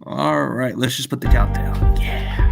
All right, let's just put the countdown. Yeah.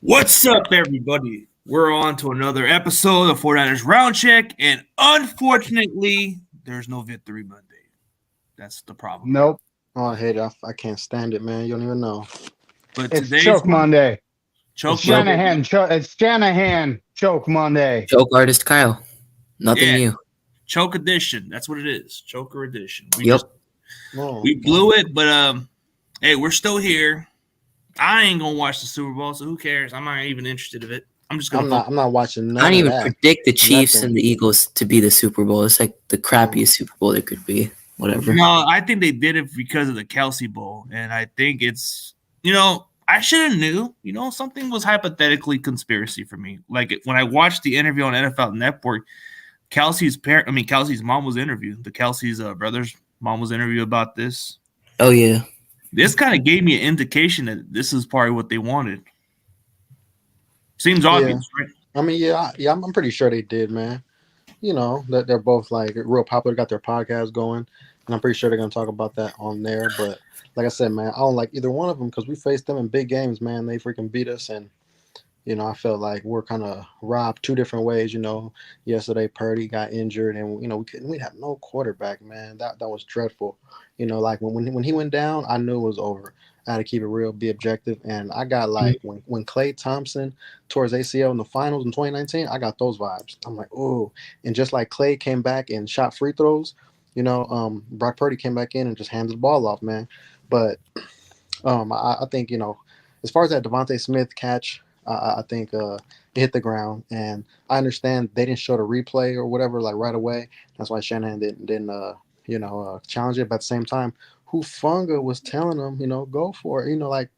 What's up, everybody? We're on to another episode of 49ers Round Check, and unfortunately, there's no Victory Monday. That's the problem. Nope. Oh, I hate it. I can't stand it, man. You don't even know. But It's today's Choke Monday. Choke It's Monday. It's Shanahan Choke Monday. Choke artist Kyle. Nothing new. Choke edition. That's what it is. Choker edition. We blew it, but hey, we're still here. I ain't gonna watch the Super Bowl, so who cares? I'm not even interested in it. I'm not watching none I don't of even that. predict the Chiefs and the Eagles to be the Super Bowl. It's like the crappiest Super Bowl it could be. Whatever. No, I think they did it because of the Kelsey Bowl, and I think it's I should have knew. Something was hypothetically conspiracy for me. Like when I watched the interview on NFL Network, Kelsey's mom was interviewed. The Kelsey's brothers' mom was interviewed about this. Oh yeah. This kind of gave me an indication that this is probably what they wanted. Seems obvious, right? I mean, I'm pretty sure they did, man. That they're both like real popular, got their podcast going, and I'm pretty sure they're gonna talk about that on there. But like I said, man, I don't like either one of them because we faced them in big games, man. They freaking beat us, and I felt like we're kind of robbed two different ways. Yesterday Purdy got injured, and we had no quarterback, man. That was dreadful. Like when he went down, I knew it was over. I had to keep it real, be objective, and I got like when Klay Thompson tore his ACL in the finals in 2019, I got those vibes. I'm like, oh, and just like Klay came back and shot free throws, Brock Purdy came back in and just handed the ball off, man. But I think as far as that Devontae Smith catch, I think it hit the ground, and I understand they didn't show the replay or whatever like right away. That's why Shanahan didn't challenge it. But at the same time, Hufanga was telling him, go for it, like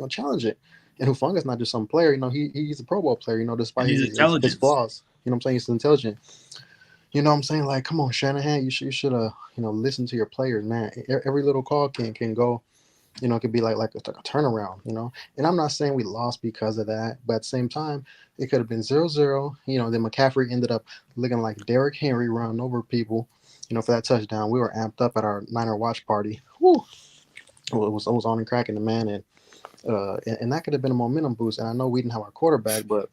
challenge it. And Hufanga's not just some player, he's a Pro Bowl player, despite his flaws. You know what I'm saying? He's intelligent. You know what I'm saying? Like, come on, Shanahan, you should listen to your players, man. Every little call can go. It could be like a turnaround, And I'm not saying we lost because of that, but at the same time, it could have been 0-0. Then McCaffrey ended up looking like Derrick Henry running over people, for that touchdown. We were amped up at our Niner watch party. Woo! It was on and cracking, the man, and that could have been a momentum boost. And I know we didn't have our quarterback, but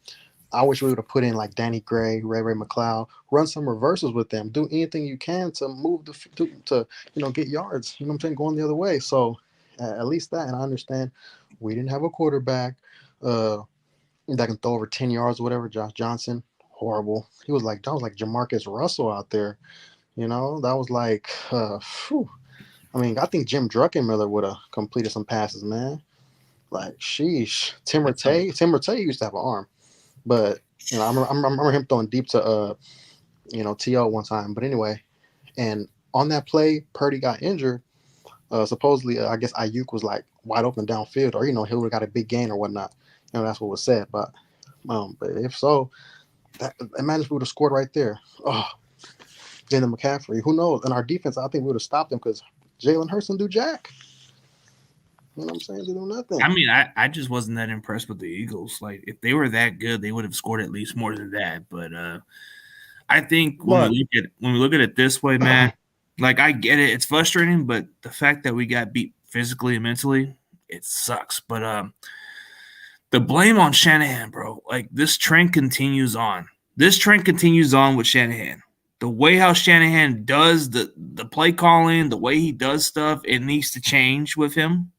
I wish we would have put in like Danny Gray, Ray McLeod, run some reversals with them, do anything you can to move to get yards. You know what I'm saying? Going the other way. So at least that, and I understand we didn't have a quarterback that can throw over 10 yards or whatever. Josh Johnson, horrible. That was like Jamarcus Russell out there. That was like, I mean, I think Jim Druckenmiller would have completed some passes, man. Like, sheesh. Tim Rattay used to have an arm, but I remember him throwing deep to T.O. one time. But anyway, and on that play, Purdy got injured. Supposedly, I guess Ayuk was like wide open downfield, or he would have got a big gain or whatnot. That's what was said. But if so, imagine if we would have scored right there. Oh, then the McCaffrey, who knows? And our defense, I think we would have stopped them because Jalen Hurts didn't do jack. You know what I'm saying? They do nothing. I mean, I just wasn't that impressed with the Eagles. Like, if they were that good, they would have scored at least more than that. But I think when we look at it this way, man, like, I get it. It's frustrating, but the fact that we got beat physically and mentally, it sucks. But the blame on Shanahan, bro. Like, this trend continues on. This trend continues on with Shanahan. The way how Shanahan does the play calling, the way he does stuff, it needs to change with him.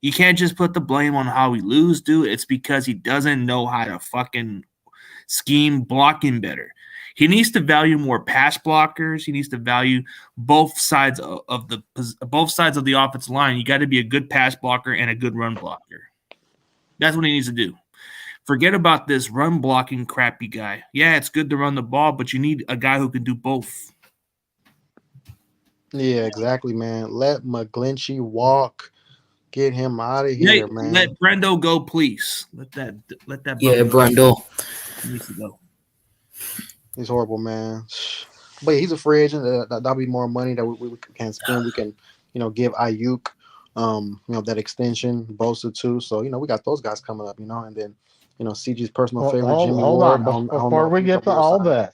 You can't just put the blame on how we lose, dude. It's because he doesn't know how to fucking scheme blocking better. He needs to value more pass blockers. He needs to value both sides of the offensive line. You got to be a good pass blocker and a good run blocker. That's what he needs to do. Forget about this run blocking crappy guy. Yeah, it's good to run the ball, but you need a guy who can do both. Yeah, exactly, man. Let McGlinchey walk. Get him out of here, man. Let Brendo go, please. Let that. Yeah, Brundle. Needs to go. He's horrible, man. But he's a free agent. That'll be more money that we can spend. We can, give Ayuk, that extension, Bosa too. So we got those guys coming up, and then, CG's personal favorite, Jimmy hold Ward. on, before we get to all that.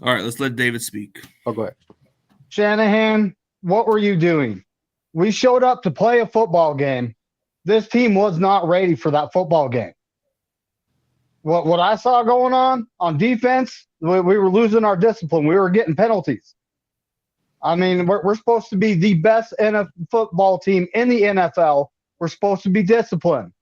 All right, let's let David speak. Oh, go ahead. Shanahan, what were you doing? We showed up to play a football game. This team was not ready for that football game. What I saw going on defense, we were losing our discipline. We were getting penalties. I mean, we're supposed to be the best football team in the NFL. We're supposed to be disciplined.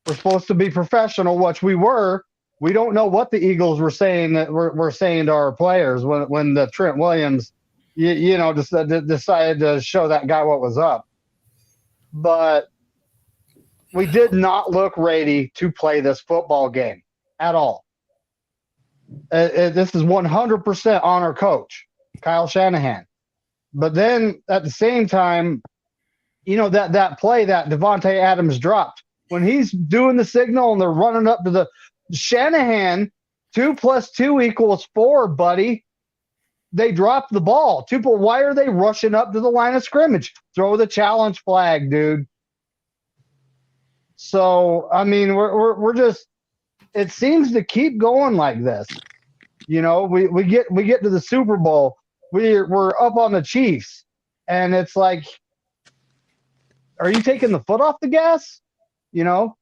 We're supposed to be professional, which we were. We don't know what the Eagles were saying that we're saying to our players when the Trent Williams, decided to show that guy what was up. But we did not look ready to play this football game at all. This is 100% on our coach, Kyle Shanahan. But then at the same time, that play that Devontae Adams dropped, when he's doing the signal and they're running up to the Shanahan, 2 + 2 = 4, buddy. They dropped the ball. Why are they rushing up to the line of scrimmage? Throw the challenge flag, dude. So, I mean, we're just, it seems to keep going like this. We get to the Super Bowl. We're up on the Chiefs, and it's like, are you taking the foot off the gas? What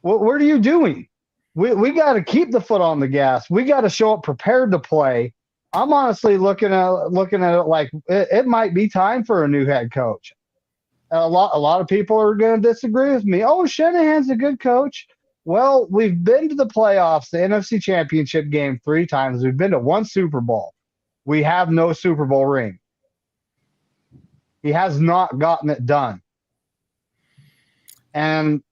are you doing? We got to keep the foot on the gas. We got to show up prepared to play. I'm honestly looking at it like it might be time for a new head coach. A lot of people are going to disagree with me. Oh, Shanahan's a good coach. Well, we've been to the playoffs, the NFC Championship game 3 times. We've been to 1 Super Bowl. We have no Super Bowl ring. He has not gotten it done. And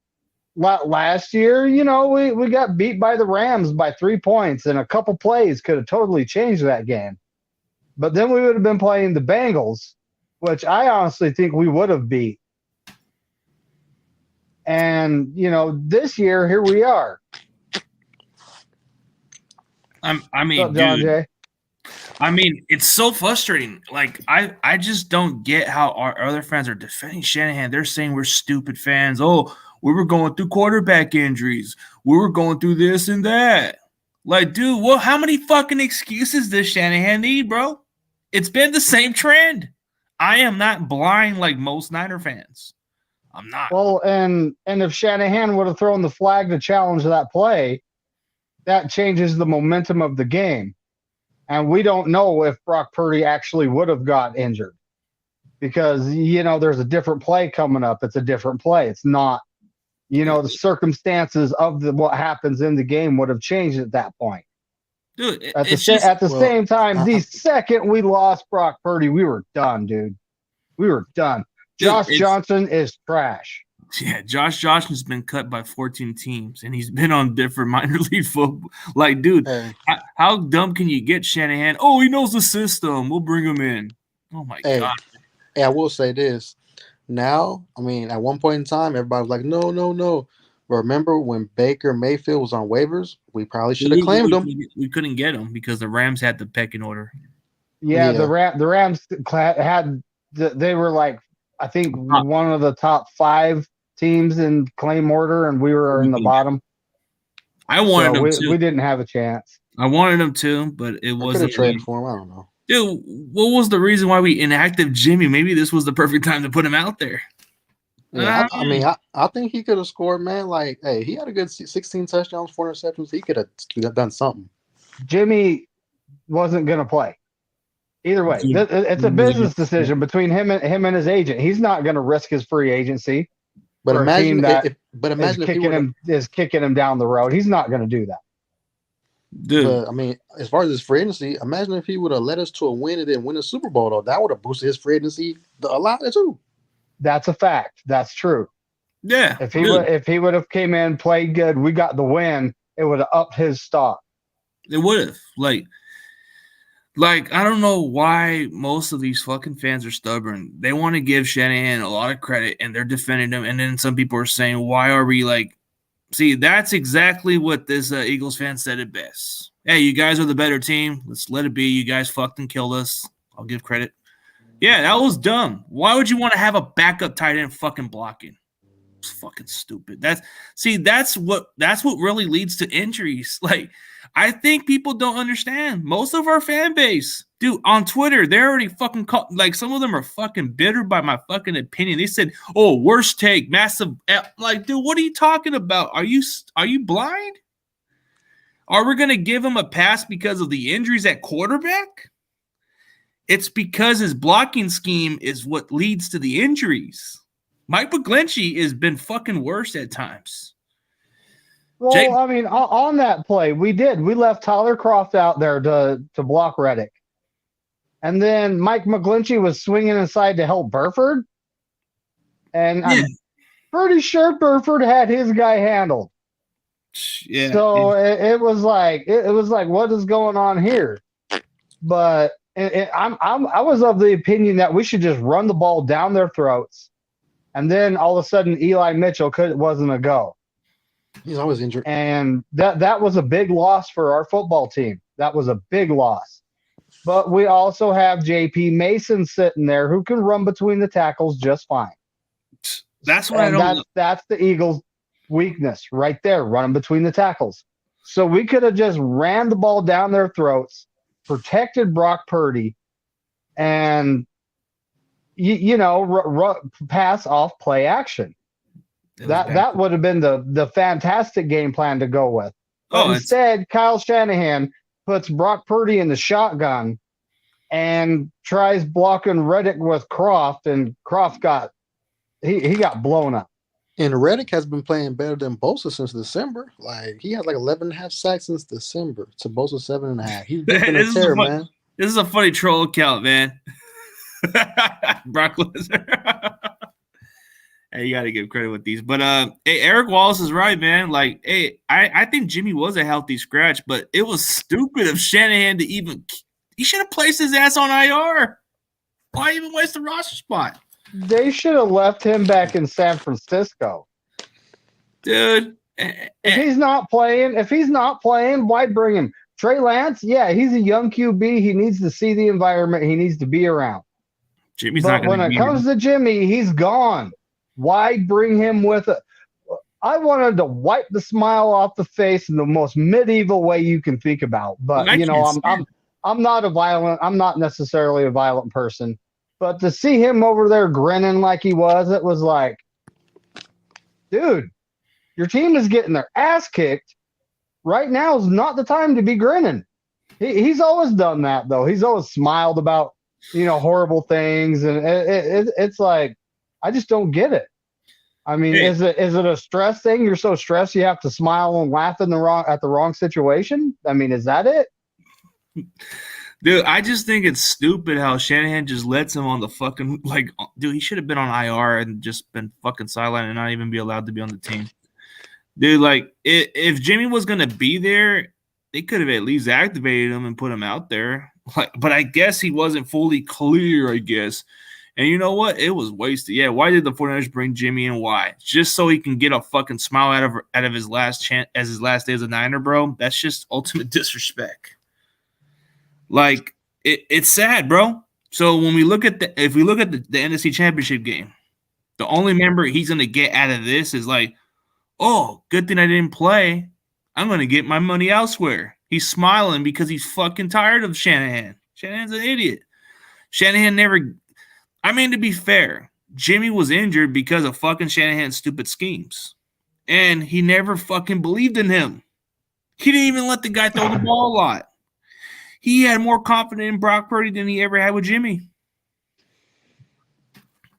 last year, we got beat by the Rams by 3 points, and a couple plays could have totally changed that game. But then we would have been playing the Bengals, which I honestly think we would have beat. And, this year, here we are. It's so frustrating. Like, I just don't get how our other fans are defending Shanahan. They're saying we're stupid fans. Oh, we were going through quarterback injuries. We were going through this and that. Like, dude, how many fucking excuses does Shanahan need, bro? It's been the same trend. I am not blind like most Niner fans. I'm not. Well, and if Shanahan would have thrown the flag to challenge that play, that changes the momentum of the game. And we don't know if Brock Purdy actually would have got injured because, there's a different play coming up. It's a different play. It's not, the circumstances of what happens in the game would have changed at that point. Dude, at the same time, the second we lost Brock Purdy, we were done, dude. We were done. Josh Johnson is trash. Yeah, Josh Johnson's been cut by 14 teams, and he's been on different minor league football. Like, dude, how dumb can you get, Shanahan? Oh, he knows the system. We'll bring him in. Oh, my God. Hey, I will say this. Now, at one point in time, everybody was like, no. Remember when Baker Mayfield was on waivers? We probably should have claimed him. We couldn't get him because the Rams had the pecking order. Yeah. The Rams had they were like, I think one of the top 5 teams in claim order, and we were in the bottom. I wanted him too. We didn't have a chance. I wanted him too, but it wasn't. Traded for him. I don't know. Dude, what was the reason why we inactive Jimmy? Maybe this was the perfect time to put him out there. Yeah, I think he could have scored, man. Like, hey, he had a good 16 touchdowns, 4 interceptions. He could have done something. Jimmy wasn't going to play. Either way, it's a business decision between him and his agent. He's not going to risk his free agency. But imagine if is kicking him down the road. He's not going to do that. Dude, but, as far as his free agency, imagine if he would have led us to a win and then win a Super Bowl. Though that would have boosted his free agency a lot too. That's a fact. That's true. Yeah. If he would have came in, played good, we got the win, it would have upped his stock. It would have. Like, I don't know why most of these fucking fans are stubborn. They want to give Shanahan a lot of credit, and they're defending him. And then some people are saying, why are we like – see, that's exactly what this Eagles fan said it best. Hey, you guys are the better team. Let's let it be. You guys fucked and killed us. I'll give credit. Yeah, that was dumb. Why would you want to have a backup tight end fucking blocking? It's fucking stupid. That's what really leads to injuries. Like, I think people don't understand. Most of our fan base, dude, on Twitter, they're already fucking like, some of them are fucking bitter by my fucking opinion. They said, "Oh, worst take, massive." Like, dude, what are you talking about? Are you blind? Are we gonna give him a pass because of the injuries at quarterback? It's because his blocking scheme is what leads to the injuries. Mike McGlinchey has been fucking worse at times. Well, I mean, on that play, we left Tyler Croft out there to block Reddick. And then Mike McGlinchey was swinging inside to help Burford. And yeah. I'm pretty sure Burford had his guy handled. Yeah. So it was like, what is going on here? But I was of the opinion that we should just run the ball down their throats. And then all of a sudden, Eli Mitchell wasn't a go. He's always injured. And that was a big loss for our football team. That was a big loss. But we also have J.P. Mason sitting there who can run between the tackles just fine. That's what that's the Eagles' weakness right there, running between the tackles. So we could have just ran the ball down their throats, protected Brock Purdy, and pass off play action. That would have been the fantastic game plan to go with. But instead, Kyle Shanahan puts Brock Purdy in the shotgun and tries blocking Reddick with Croft, and Croft got blown up. And Reddick has been playing better than Bosa since December. Like, he had like 11.5 sacks since December to Bosa 7.5. He's been a terror, man. This is a funny troll account, man. Brock Lesnar. Hey, you got to give credit with these. But hey, Eric Wallace is right, man. Like, hey, I think Jimmy was a healthy scratch, but it was stupid of Shanahan to even – he should have placed his ass on IR. Why even waste the roster spot? They should have left him back in San Francisco. Dude. If he's not playing, why bring him? Trey Lance, yeah, he's a young QB. He needs to see the environment. He needs to be around. Jimmy's but not going when it comes to Jimmy, he's gone. Why bring him with it? I wanted to wipe the smile off the face in the most medieval way you can think about. But I'm not necessarily a violent person. But to see him over there grinning like he was, it was like, dude, your team is getting their ass kicked. Right now is not the time to be grinning. He's always done that, though. He's always smiled about, horrible things. And it's like, I just don't get it. I mean, is it a stress thing? You're so stressed you have to smile and laugh at the wrong situation? I mean, is that it? Dude, I just think it's stupid how Shanahan just lets him on the fucking, like, dude, he should have been on IR and just been fucking sidelined and not even be allowed to be on the team. Dude, like, if Jimmy was going to be there, they could have at least activated him and put him out there. Like, but I guess he wasn't fully clear, I guess. And you know what? It was wasted. Yeah, why did the 49ers bring Jimmy in? Why? Just so he can get a fucking smile out of his last chance as his last day as a Niner, bro? That's just ultimate disrespect. Like, it's sad, bro. So when we look at the NFC Championship game, the only member he's gonna get out of this is like, oh, good thing I didn't play. I'm gonna get my money elsewhere. He's smiling because he's fucking tired of Shanahan. Shanahan's an idiot. Shanahan never. I mean, to be fair, Jimmy was injured because of fucking Shanahan's stupid schemes, and he never fucking believed in him. He didn't even let the guy throw the ball a lot. He had more confidence in Brock Purdy than he ever had with Jimmy.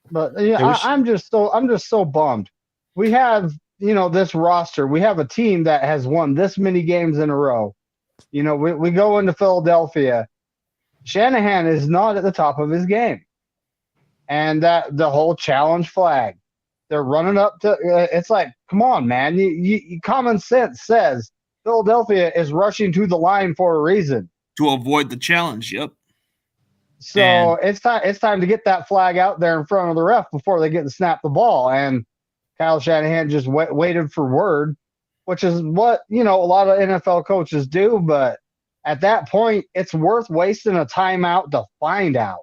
But yeah, I'm just so bummed. We have, this roster. We have a team that has won this many games in a row. We go into Philadelphia. Shanahan is not at the top of his game. And that the whole challenge flag. They're running up to it's like, come on, man. You common sense says Philadelphia is rushing to the line for a reason. to avoid the challenge. Yep. So it's time to get that flag out there in front of the ref before they get to snap the ball. And Kyle Shanahan just waited for word, which is what, a lot of NFL coaches do. But at that point, it's worth wasting a timeout to find out.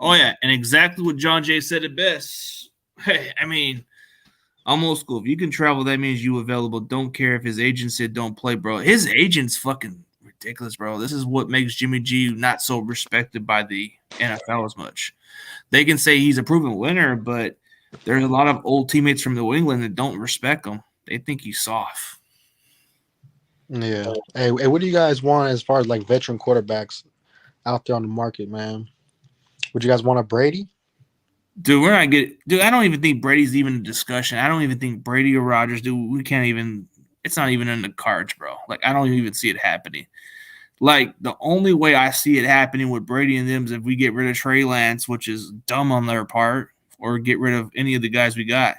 Oh, yeah. And exactly what John Jay said it best. Hey, I mean, I'm old school. If you can travel, that means you available. Don't care if his agent said don't play, bro. His agent's fucking ridiculous, bro. This is what makes Jimmy G not so respected by the NFL as much. They can say he's a proven winner, but there's a lot of old teammates from New England that don't respect him. They think he's soft. Yeah. Hey, what do you guys want as far as like veteran quarterbacks out there on the market, man? Would you guys want a Brady? Dude, I don't even think Brady's even a discussion. I don't even think Brady or Rodgers, dude. We can't even. It's not even in the cards, bro. Like, I don't even see it happening. Like, the only way I see it happening with Brady and them is if we get rid of Trey Lance, which is dumb on their part, or get rid of any of the guys we got.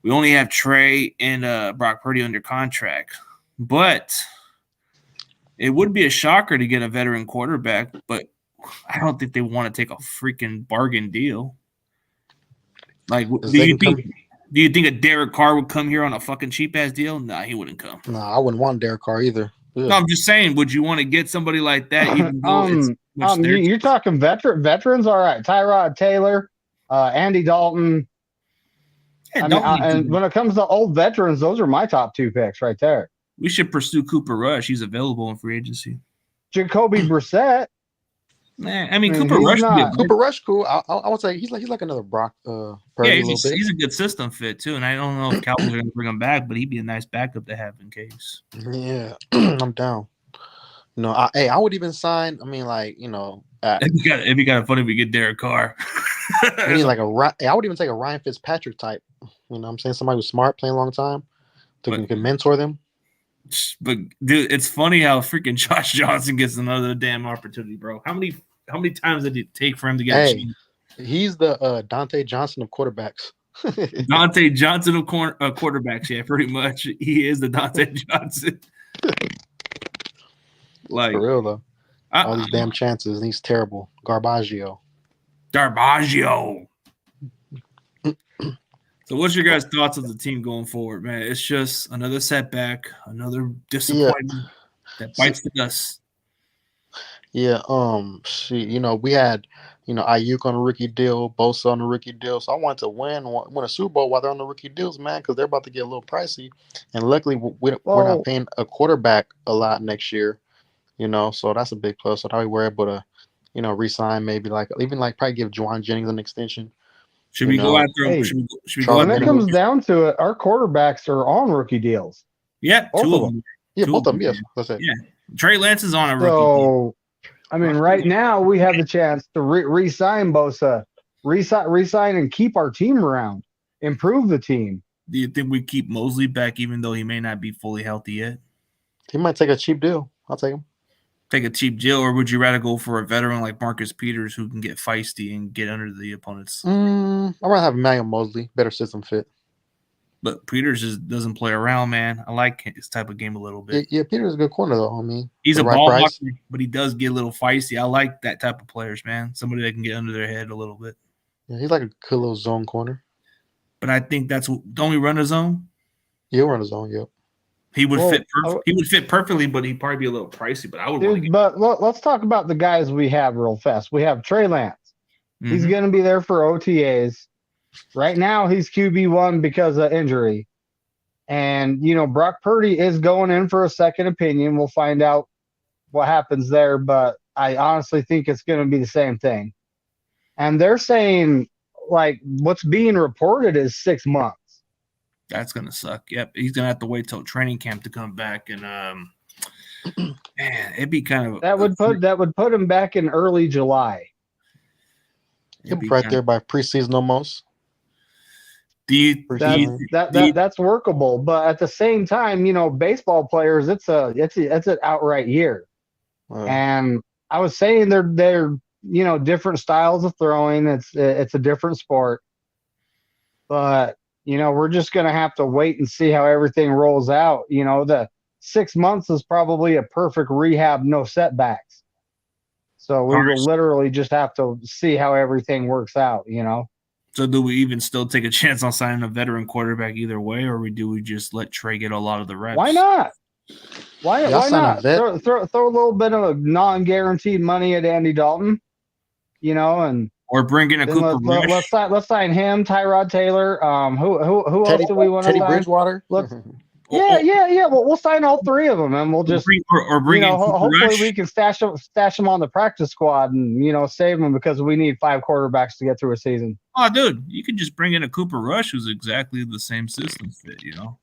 We only have Trey and Brock Purdy under contract. But it would be a shocker to get a veteran quarterback, but I don't think they want to take a freaking bargain deal. Like, do you think a Derek Carr would come here on a fucking cheap-ass deal? Nah, he wouldn't come. Nah, I wouldn't want Derek Carr either. No, I'm just saying, would you want to get somebody like that? Even though you're talking veterans, all right. Tyrod Taylor, Andy Dalton. Yeah, and when it comes to old veterans, those are my top 2 picks right there. We should pursue Cooper Rush. He's available in free agency. Jacoby Brissett. Nah, I mean Cooper Rush, cool. I would say he's like another Brock. Yeah, he's a good system fit too, and I don't know if Cowboys are going to bring him back, but he'd be a nice backup to have in case. Yeah, I'm down. I would even sign. I mean, like it'd be kind of funny if we get Derek Carr. I mean, like I would even take a Ryan Fitzpatrick type. You know what I'm saying? Somebody who's smart, playing a long time, can mentor them. But dude, it's funny how freaking Josh Johnson gets another damn opportunity, bro. How many times did it take for him to get a chance? He's the Dante Johnson of quarterbacks. Dante Johnson of quarterbacks, yeah, pretty much. He is the Dante Johnson. Like, for real though. All these damn chances, and he's terrible. Garbaggio. So what's your guys' thoughts of the team going forward, man? It's just another setback, another disappointment that bites the dust. Yeah, we had, Ayuk on a rookie deal, Bosa on a rookie deal. So I wanted to win a Super Bowl while they're on the rookie deals, man, because they're about to get a little pricey. And luckily, we're not paying a quarterback a lot next year, so that's a big plus. So that way we're able to, re-sign maybe probably give Juwan Jennings an extension. Should we go after him? Should we go when it comes down to it, our quarterbacks are on rookie deals. Yeah, both of them. Yeah, both of them. Yes, that's it. Yeah, Trey Lance is on a rookie deal. I mean, right now we have the chance to re-sign Bosa, re-sign and keep our team around, improve the team. Do you think we keep Mosley back even though he may not be fully healthy yet? He might take a cheap deal. I'll take him. Take a cheap deal, or would you rather go for a veteran like Marcus Peters who can get feisty and get under the opponents? I'd rather have Emmanuel Mosley, better system fit. But Peters just doesn't play around, man. I like his type of game a little bit. Yeah, Peters is a good corner, though. I mean, he's a ball hawker, but he does get a little feisty. I like that type of players, man. Somebody that can get under their head a little bit. Yeah, he's like a good little zone corner. But I think don't we run a zone? Yeah, we'll run a zone, yep. He would fit. He would fit perfectly, but he'd probably be a little pricey. But I would. But let's talk about the guys we have real fast. We have Trey Lance. Mm-hmm. He's going to be there for OTAs. Right now, he's QB1 because of injury, and Brock Purdy is going in for a second opinion. We'll find out what happens there, but I honestly think it's going to be the same thing. And they're saying like what's being reported is 6 months. That's gonna suck. Yep, he's gonna have to wait till training camp to come back, and man, it'd be kind of that would put him back in early July. He'll be right there by preseason almost. That's workable, but at the same time, baseball players, it's an outright year, and I was saying they're different styles of throwing. It's a different sport, but. We're just going to have to wait and see how everything rolls out. The 6 months is probably a perfect rehab, no setbacks. So we will literally just have to see how everything works out, you know? So do we even still take a chance on signing a veteran quarterback either way, or do we just let Trey get a lot of the reps? Why not? Why not? Throw a little bit of non-guaranteed money at Andy Dalton, you know, and or bring in a Cooper Rush. Let's sign him, Tyrod Taylor. Who else do we want to sign? Teddy Bridgewater. Yeah. Well, we'll sign all three of them, and we'll just bring in hopefully Rush. we can stash them on the practice squad and save them because we need 5 quarterbacks to get through a season. Oh, dude, you can just bring in a Cooper Rush who's exactly the same system fit, you know.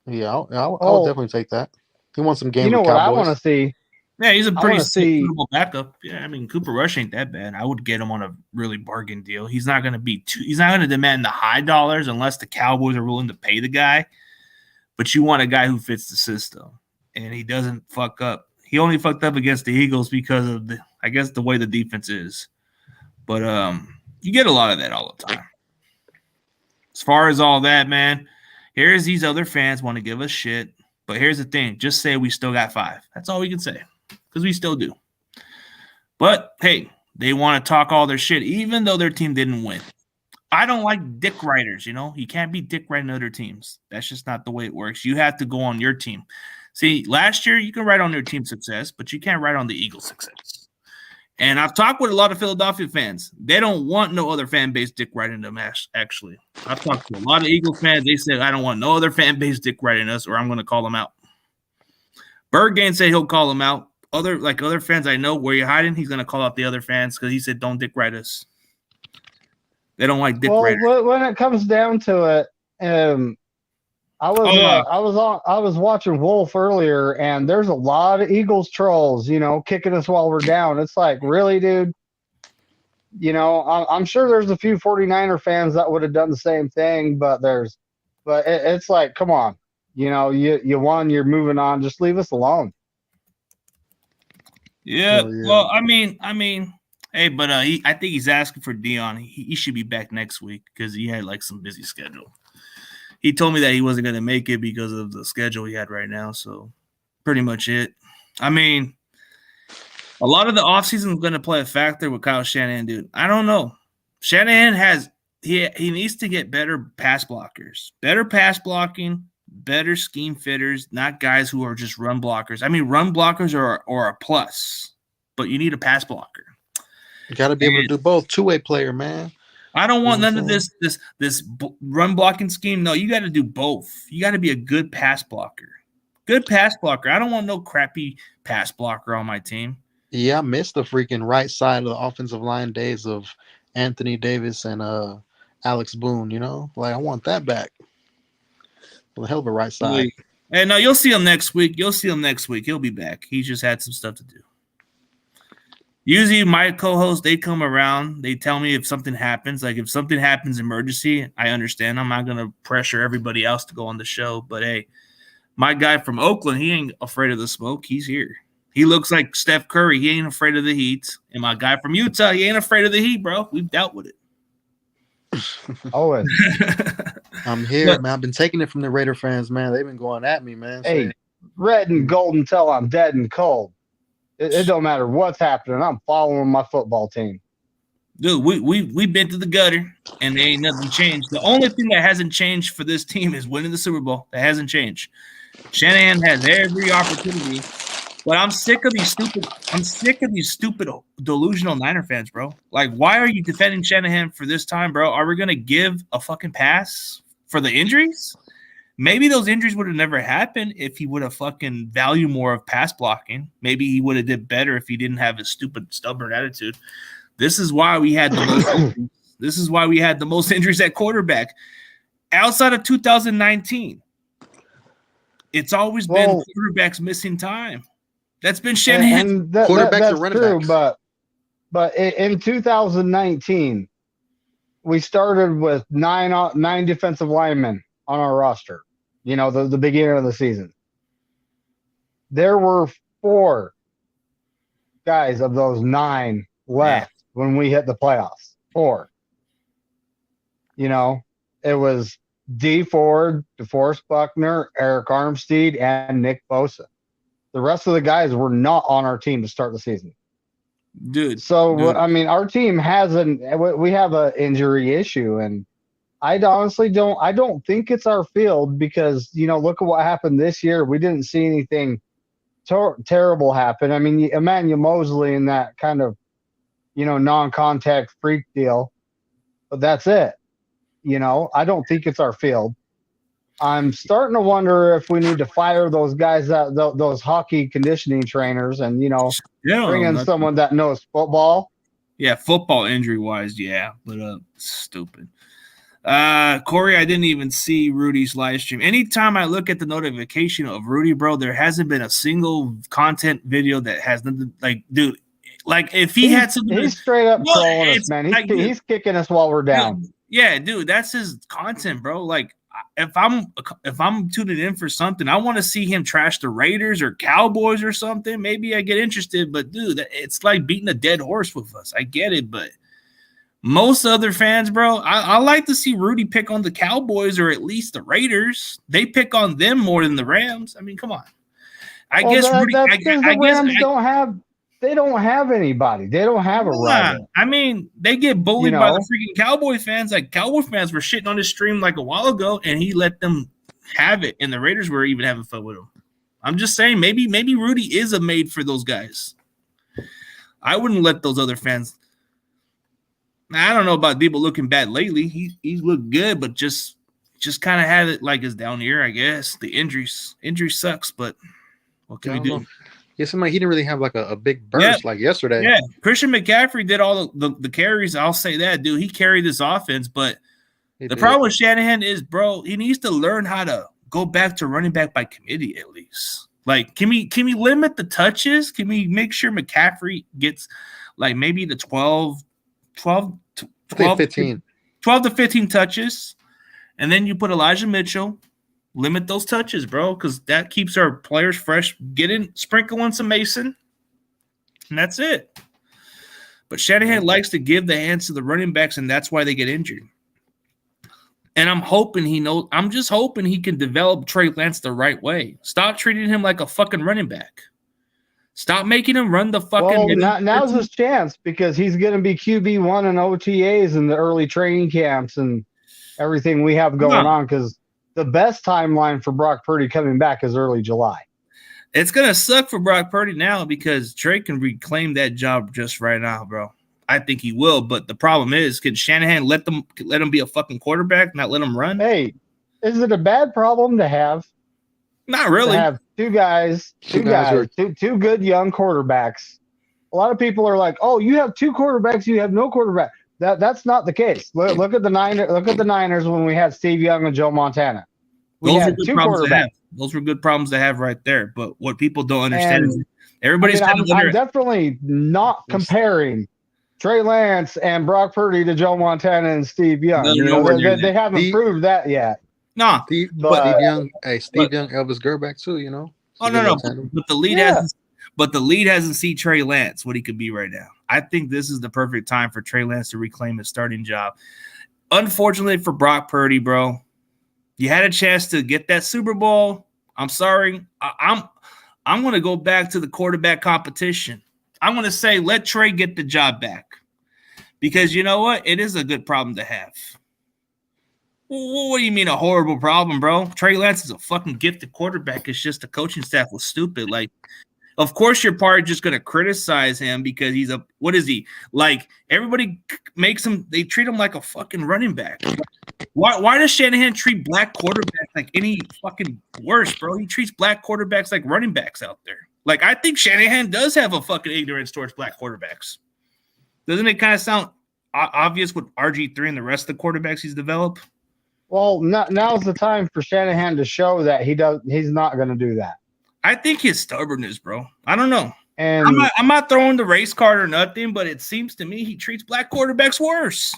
Yeah, I'll definitely take that. He wants some games. You know with what Cowboys. I want to see? Yeah, he's a pretty suitable backup. Yeah, I mean Cooper Rush ain't that bad. I would get him on a really bargain deal. He's not going to demand the high dollars unless the Cowboys are willing to pay the guy. But you want a guy who fits the system, and he doesn't fuck up. He only fucked up against the Eagles because of the way the defense is. But you get a lot of that all the time. As far as all that, man, here's these other fans want to give us shit. But here's the thing. Just say we still got 5. That's all we can say. Because we still do. But, hey, they want to talk all their shit, even though their team didn't win. I don't like dick writers, you know? You can't be dick writing other teams. That's just not the way it works. You have to go on your team. See, last year, you can write on your team's success, but you can't write on the Eagles' success. And I've talked with a lot of Philadelphia fans. They don't want no other fan base dick writing them, actually. I've talked to a lot of Eagles fans. They said, I don't want no other fan base dick writing us, or I'm going to call them out. Berghain said he'll call them out. Other fans I know, where you hiding, he's going to call out the other fans because he said, don't dick write us. They don't like dick writers. Well, when it comes down to it, I was watching Wolf earlier, and there's a lot of Eagles trolls, kicking us while we're down. It's like, really, dude? I'm sure there's a few 49er fans that would have done the same thing, but it's like, come on, you won, you're moving on, just leave us alone. Yeah. Well, I mean, hey, but I think he's asking for Dion. He should be back next week because he had some busy schedule. He told me that he wasn't going to make it because of the schedule he had right now. So pretty much it. I mean, a lot of the offseason is going to play a factor with Kyle Shanahan, dude. I don't know. Shanahan he needs to get better pass blockers, better pass blocking, better scheme fitters, not guys who are just run blockers. I mean, run blockers are a plus, but you need a pass blocker. You got to be able to do both. Two-way player, man. I don't want none of this run blocking scheme. No, you got to do both. You got to be a good pass blocker. Good pass blocker. I don't want no crappy pass blocker on my team. Yeah, I missed the freaking right side of the offensive line days of Anthony Davis and Alex Boone, I want that back. Well, hell of a right side. And no, you'll see him next week. He'll be back. He just had some stuff to do. Usually my co-hosts, they come around. They tell me if something happens. Like if something happens emergency, I understand. I'm not going to pressure everybody else to go on the show. But, hey, my guy from Oakland, he ain't afraid of the smoke. He's here. He looks like Steph Curry. He ain't afraid of the heat. And my guy from Utah, he ain't afraid of the heat, bro. We've dealt with it. Always. I'm here, man. I've been taking it from the Raider fans, man. They've been going at me, man. Hey, red and gold until I'm dead and cold. It don't matter what's happening. I'm following my football team. Dude, we've been to the gutter, and there ain't nothing changed. The only thing that hasn't changed for this team is winning the Super Bowl. That hasn't changed. Shanahan has every opportunity, but I'm sick of these stupid delusional Niner fans, bro. Like, why are you defending Shanahan for this time, bro? Are we gonna give a fucking pass for the injuries? Maybe those injuries would have never happened if he would have fucking valued more of pass blocking. Maybe he would have did better if he didn't have his stupid, stubborn attitude. This is why we had the most injuries. This is why we had the most injuries at quarterback. Outside of 2019, it's always been quarterbacks missing time. That's been Shanahan. Quarterbacks and running backs. But in 2019, we started with nine defensive linemen on our roster. The beginning of the season. There were 4 guys of those 9 left when we hit the playoffs. 4. It was D Ford, DeForest Buckner, Eric Armstead, and Nick Bosa. The rest of the guys were not on our team to start the season. Dude. I mean, our team we have an injury issue, and I don't think it's our field because, look at what happened this year. We didn't see anything terrible happen. I mean, Emmanuel Mosley in that kind of, non-contact freak deal, but that's it. I don't think it's our field. I'm starting to wonder if we need to fire those guys, those hockey conditioning trainers, and bring in someone that knows football. Yeah, football injury wise, yeah, but stupid. Corey, I didn't even see Rudy's live stream. Anytime I look at the notification of Rudy, bro, there hasn't been a single content video that has nothing. Like, dude, like if he's straight up trolling us, man. He's kicking us while we're down. Dude, yeah, dude, that's his content, bro. Like, if I'm tuning in for something, I want to see him trash the Raiders or Cowboys or something. Maybe I get interested, but dude, it's like beating a dead horse with us. I get it, but most other fans, bro, I like to see Rudy pick on the Cowboys or at least the Raiders. They pick on them more than the Rams. I mean, come on. I guess the Rams don't have anybody. They don't have a rival. I mean, they get bullied by the freaking Cowboy fans. Like, Cowboy fans were shitting on his stream like a while ago, and he let them have it, and the Raiders were even having fun with him. I'm just saying, maybe Rudy is a made for those guys. I wouldn't let those other fans. I don't know about Debo looking bad lately. He's looked good, but just kind of had it like his down year, I guess. The injury sucks, but what can we do? Yeah, he didn't really have like a big burst like yesterday. Yeah, Christian McCaffrey did all the carries. I'll say that, dude. He carried this offense, but the problem with Shanahan is, bro, he needs to learn how to go back to running back by committee at least. Like, can we limit the touches? Can we make sure McCaffrey gets like maybe the 12 to 15 touches, and then you put Elijah Mitchell. Limit those touches, bro, because that keeps our players fresh. Sprinkle in some Mason, and that's it. But Shanahan likes to give the hands to the running backs, and that's why they get injured. And I'm just hoping he can develop Trey Lance the right way. Stop treating him like a fucking running back. Stop making him run the fucking. Well, now's his chance because he's going to be QB1 in OTAs and the early training camps and everything we have going on because the best timeline for Brock Purdy coming back is early July. It's going to suck for Brock Purdy now because Trey can reclaim that job just right now, bro. I think he will, but the problem is, can Shanahan let him be a fucking quarterback, not let him run? Hey, is it a bad problem to have? Not really. To have two good young quarterbacks. A lot of people are like, "Oh, you have two quarterbacks, you have no quarterback." That's not the case. Look at the Niners when we had Steve Young and Joe Montana. Those were good problems to have. Those were good problems to have right there. But what people don't understand is everybody's I'm definitely not comparing Trey Lance and Brock Purdy to Joe Montana and Steve Young. They haven't proved that yet. No, Steve Young, Elvis Gerback too. Oh no, but the lead hasn't. But the lead hasn't seen Trey Lance what he could be right now. I think this is the perfect time for Trey Lance to reclaim his starting job. Unfortunately for Brock Purdy, bro, you had a chance to get that Super Bowl. I'm sorry. I'm going to go back to the quarterback competition. I'm going to say let Trey get the job back because you know what? It is a good problem to have. What do you mean a horrible problem, bro? Trey Lance is a fucking gifted quarterback. It's just the coaching staff was stupid. Like, of course, you're probably just going to criticize him because he's what is he? Like, everybody makes him, they treat him like a fucking running back. Why does Shanahan treat black quarterbacks like any fucking worse, bro? He treats black quarterbacks like running backs out there. Like, I think Shanahan does have a fucking ignorance towards black quarterbacks. Doesn't it kind of sound obvious with RG3 and the rest of the quarterbacks he's developed? Well, now's the time for Shanahan to show that he's not going to do that. I think his stubbornness, bro. I don't know. And I'm not throwing the race card or nothing, but it seems to me he treats black quarterbacks worse.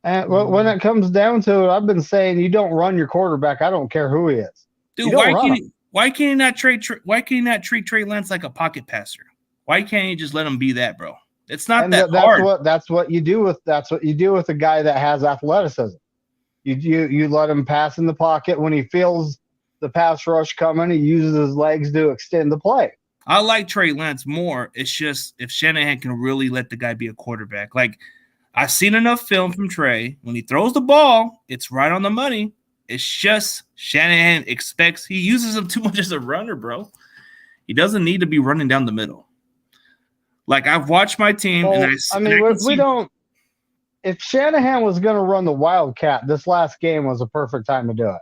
And when it comes down to it, I've been saying you don't run your quarterback. I don't care who he is. Dude, why can't he not treat Trey Lance like a pocket passer? Why can't he just let him be that, bro? It's not hard. That's what you do with a guy that has athleticism. You let him pass in the pocket. When he feels the pass rush coming, he uses his legs to extend the play. I like Trey Lance more. It's just if Shanahan can really let the guy be a quarterback. Like, I've seen enough film from Trey. When he throws the ball, it's right on the money. It's just Shanahan he uses him too much as a runner, bro. He doesn't need to be running down the middle. Like, I've watched my team, we don't. If Shanahan was going to run the Wildcat, this last game was a perfect time to do it.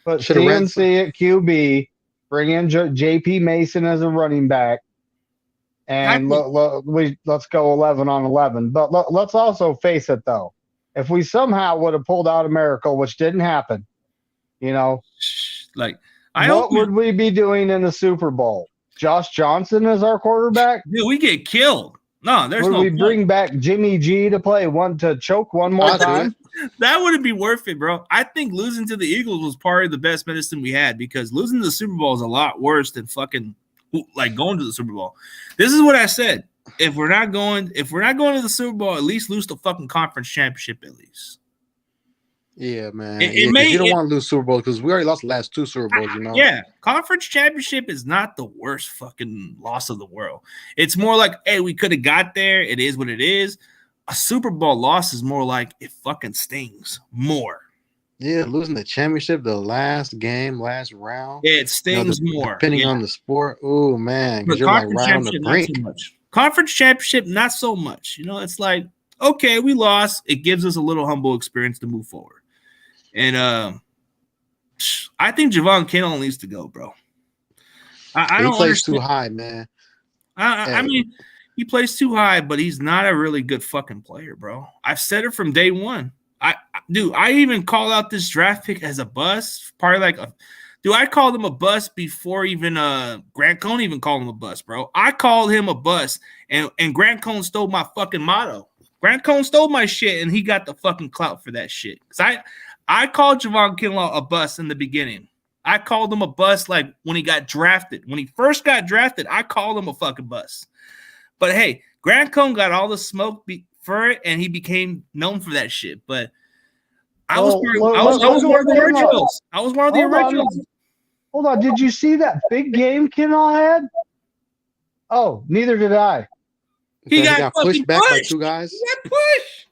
Put CNC at QB, bring in JP Mason as a running back, and let's go 11 on 11. But let's also face it, though. If we somehow would have pulled out a miracle, which didn't happen, what would we be doing in the Super Bowl? Josh Johnson is our quarterback? Dude, we get killed. No, there's no. Would we bring back Jimmy G to choke one more time? That wouldn't be worth it, bro. I think losing to the Eagles was probably the best medicine we had because losing to the Super Bowl is a lot worse than fucking going to the Super Bowl. This is what I said. If we're not going to the Super Bowl, at least lose the fucking conference championship at least. Yeah, man. You don't want to lose Super Bowl because we already lost the last 2 Super Bowls, Yeah, conference championship is not the worst fucking loss of the world. It's more like, hey, we could have got there. It is what it is. A Super Bowl loss is more like it fucking stings more. Yeah, losing the championship, the last game, last round. Yeah, it stings more. Depending on the sport. Oh, man. But you're right on the brink. Not so much. Conference championship, not so much. It's like, okay, we lost. It gives us a little humble experience to move forward. And I think Javon Kinlaw needs to go, bro. I don't plays understand. Too high, man. I mean, he plays too high, but he's not a really good fucking player, bro. I've said it from day one. I even called out this draft pick as a bust. I called him a bust before even Grant Cohn even called him a bust, bro. I called him a bust, and Grant Cohn stole my fucking motto. Grant Cohn stole my shit, and he got the fucking clout for that shit. Because I called Javon Kinlaw a bust in the beginning. I called him a bust like when he got drafted. When he first got drafted, I called him a fucking bust. But hey, Grant Cohn got all the smoke for it, and he became known for that shit. But I was one of the originals. I was one of the originals. Hold on. Did you see that big game Kinlaw had? Oh, neither did I. He got pushed back by 2 guys. He got pushed.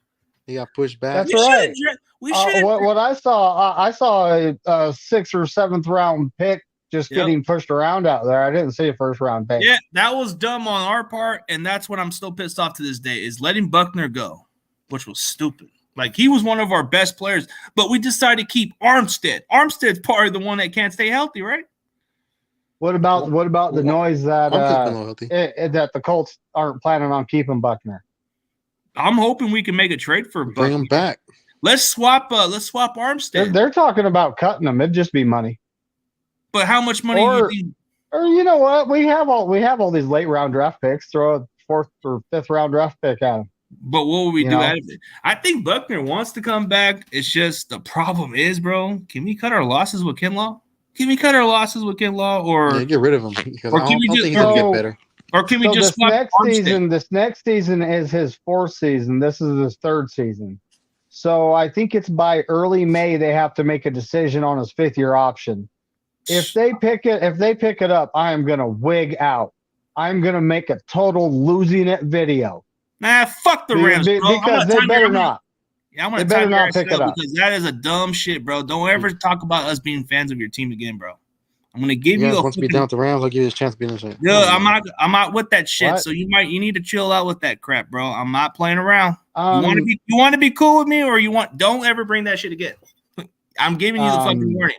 He got pushed back. That's right. What I saw a 6th or 7th round pick just getting pushed around out there. I didn't see a 1st round pick. Yeah, that was dumb on our part, and that's what I'm still pissed off to this day is letting Buckner go, which was stupid. Like, he was one of our best players, but we decided to keep Armstead. Armstead's part of the one that can't stay healthy, right? What about the noise that that the Colts aren't planning on keeping Buckner? I'm hoping we can make a trade for Buckner. Bring him back. Let's swap Armstead. They're talking about cutting him. It'd just be money. But how much money do you think? Or you know what? We have all these late round draft picks. Throw a 4th or 5th round draft pick at him. But what would we do out of it? I think Buckner wants to come back. It's just the problem is, bro, can we cut our losses with Kinlaw? Or get rid of him? Because or can we think he's gonna get better. Or can we just swap this next season is his 4th season. This is his 3rd season. So I think it's by early May they have to make a decision on his 5th-year option. If they pick it up, I am gonna wig out. I'm gonna make a total losing it video. Nah, fuck the Rams, bro. Because they better not. Yeah, I'm gonna better not pick it up because that is a dumb shit, bro. Don't ever talk about us being fans of your team again, bro. I'm gonna give you. Once we be down with the Rams, I'll give you a chance to be in the shit. Yeah, I'm not with that shit. What? So you need to chill out with that crap, bro. I'm not playing around. You want to be cool with me, or don't ever bring that shit again. I'm giving you the fucking warning.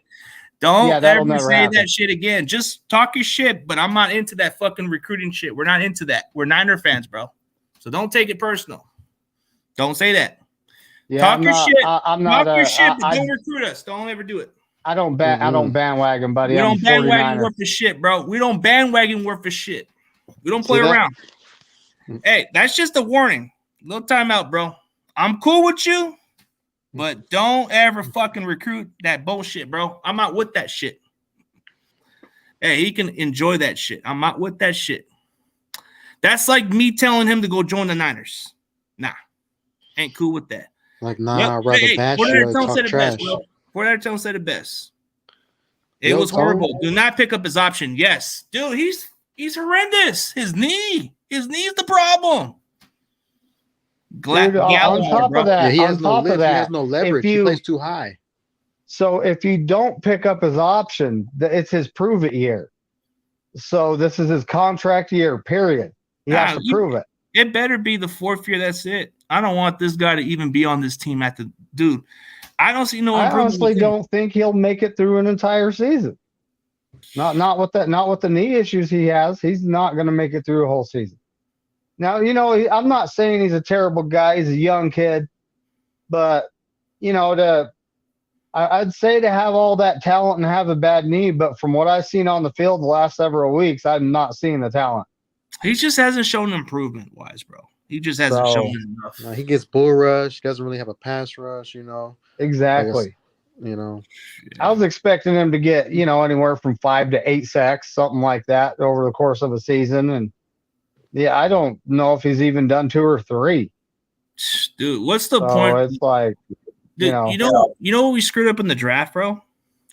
Don't ever say that shit again. Just talk your shit, but I'm not into that fucking recruiting shit. We're not into that. We're Niner fans, bro. So don't take it personal. Don't say that. Yeah, talk your shit. Talk your shit, but don't recruit us. Don't ever do it. I don't bandwagon, buddy. We don't bandwagon worth of shit, bro. We don't bandwagon worth of shit. We don't play around. Hey, that's just a warning. Little timeout, bro. I'm cool with you, but don't ever fucking recruit that bullshit, bro. I'm not with that shit. Hey, he can enjoy that shit. I'm not with that shit. That's like me telling him to go join the Niners. Nah, ain't cool with that. Like, nah, I'd rather bash you or talk trash. 4-Tone said it best. It was horrible. Do not pick up his option. Yes. Dude, he's horrendous. His knee's the problem. Dude, on top of that, he has no lift. He has no leverage. He plays too high. So if you don't pick up his option, it's his prove it year. So this is his contract year, period. He has to prove it. It better be the 4th year. That's it. I don't want this guy to even be on this team dude. I don't see no improvement. I honestly don't think he'll make it through an entire season. Not with the knee issues he has. He's not going to make it through a whole season. Now, I'm not saying he's a terrible guy. He's a young kid, but I'd say to have all that talent and have a bad knee, but from what I've seen on the field the last several weeks, I'm not seeing the talent. He just hasn't shown improvement wise, bro. He just hasn't shown enough. He gets bull rush. He doesn't really have a pass rush, Exactly. I was expecting him to get, anywhere from 5 to 8 sacks, something like that over the course of a season. And yeah, I don't know if he's even done 2 or 3. Dude, what's the point? It's like, dude, you know what we screwed up in the draft, bro?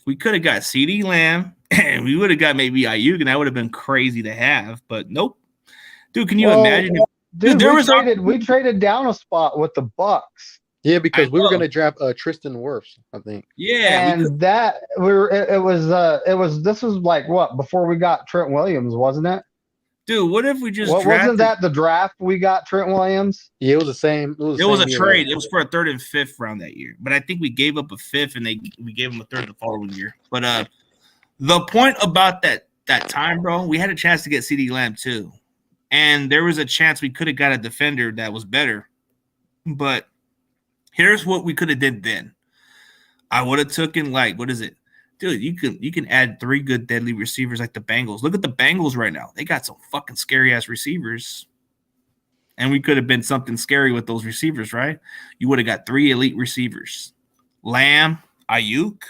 We could have got CeeDee Lamb and we would have got maybe Ayuk, and that would have been crazy to have, but nope. Dude, can you imagine? We traded down a spot with the Bucks. Yeah, because we were going to draft Tristan Wirfs, I think. Yeah, and this was like what, before we got Trent Williams, wasn't it? Dude, what if we just wasn't that the draft we got Trent Williams? Yeah, it was the same. It was a trade. It was for a 3rd and 5th round that year, but I think we gave up a 5th and we gave him a 3rd the following year. But the point about that time, bro, we had a chance to get CeeDee Lamb too. And there was a chance we could have got a defender that was better. But here's what we could have did then. I would have taken, what is it? Dude, you can add 3 good deadly receivers like the Bengals. Look at the Bengals right now. They got some fucking scary-ass receivers. And we could have been something scary with those receivers, right? You would have got 3 elite receivers. Lamb, Ayuk.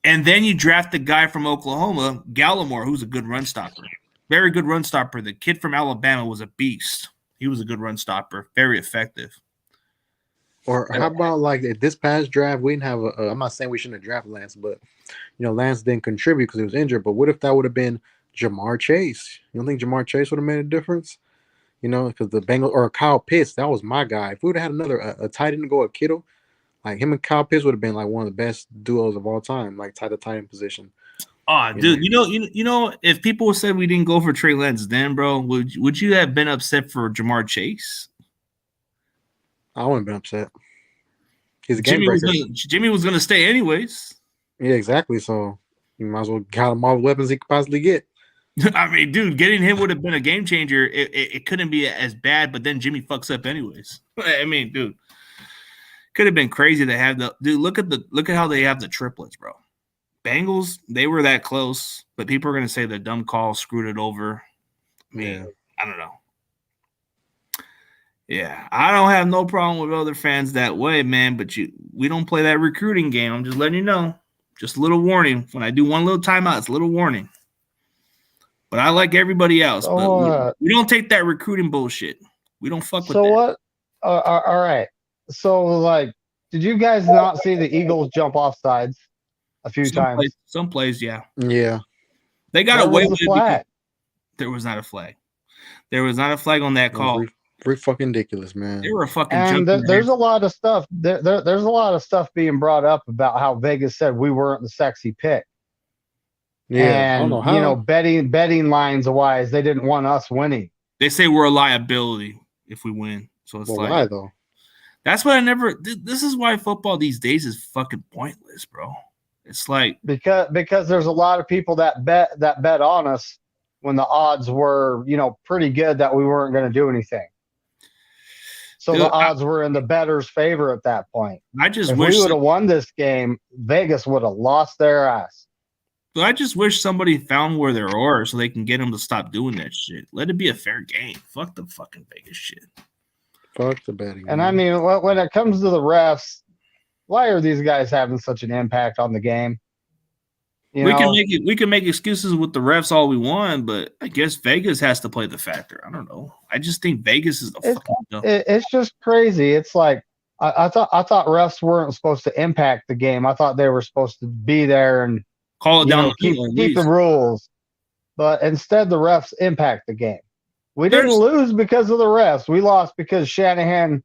And then you draft the guy from Oklahoma, Gallimore, who's a good run stopper. Very good run stopper. The kid from Alabama was a beast. He was a good run stopper. Very effective. Or how about this past draft, we didn't have I'm not saying we shouldn't have drafted Lance, but Lance didn't contribute because he was injured. But what if that would have been Jamar Chase? You don't think Jamar Chase would have made a difference? Because the Bengals or Kyle Pitts, that was my guy. If we would have had another a tight end to go at Kittle, him and Kyle Pitts would have been one of the best duos of all time, tight end position. Oh, dude, if people said we didn't go for Trey Lance then, bro, would you have been upset for Jamar Chase? I wouldn't have been upset. He's a game breaker. Jimmy was going to stay anyways. Yeah, exactly. So you might as well got him all the weapons he could possibly get. I mean, dude, getting him would have been a game changer. It couldn't be as bad, but then Jimmy fucks up anyways. I mean, dude, could have been crazy to have look at how they have the triplets, bro. Bengals, they were that close, but people are going to say the dumb call screwed it over. I mean, I don't know. Yeah, I don't have no problem with other fans that way, man, but we don't play that recruiting game. I'm just letting you know. Just a little warning. When I do one little timeout, it's a little warning. But I like everybody else. But we don't take that recruiting bullshit. We don't fuck with that. So what? All right. So, did you guys not see the Eagles jump off sides a few times? Some plays, yeah. Yeah. They got away with it. There was not a flag. There was not a flag on that call. Pretty fucking ridiculous, man. They were fucking. And there's a lot of stuff. There's a lot of stuff being brought up about how Vegas said we weren't the sexy pick. Yeah, and I don't know how. Betting lines wise, they didn't want us winning. They say we're a liability if we win. So it's why though? That's what I never. This is why football these days is fucking pointless, bro. It's because there's a lot of people that bet on us when the odds were pretty good that we weren't going to do anything. So the odds were in the bettor's favor at that point. If we would have won this game, Vegas would have lost their ass. But I just wish somebody found where they are so they can get them to stop doing that shit. Let it be a fair game. Fuck the fucking Vegas shit. Fuck the betting. And I mean, when it comes to the refs, why are these guys having such an impact on the game? We can make excuses with the refs all we want, but I guess Vegas has to play the factor. I don't know. I just think Vegas is the fucking dumb. It's just crazy. It's like I thought refs weren't supposed to impact the game. I thought they were supposed to be there and Call it down the keep middle at the least. rules. But instead, the refs impact the game. We didn't There's- lose because of the refs. We lost because Shanahan,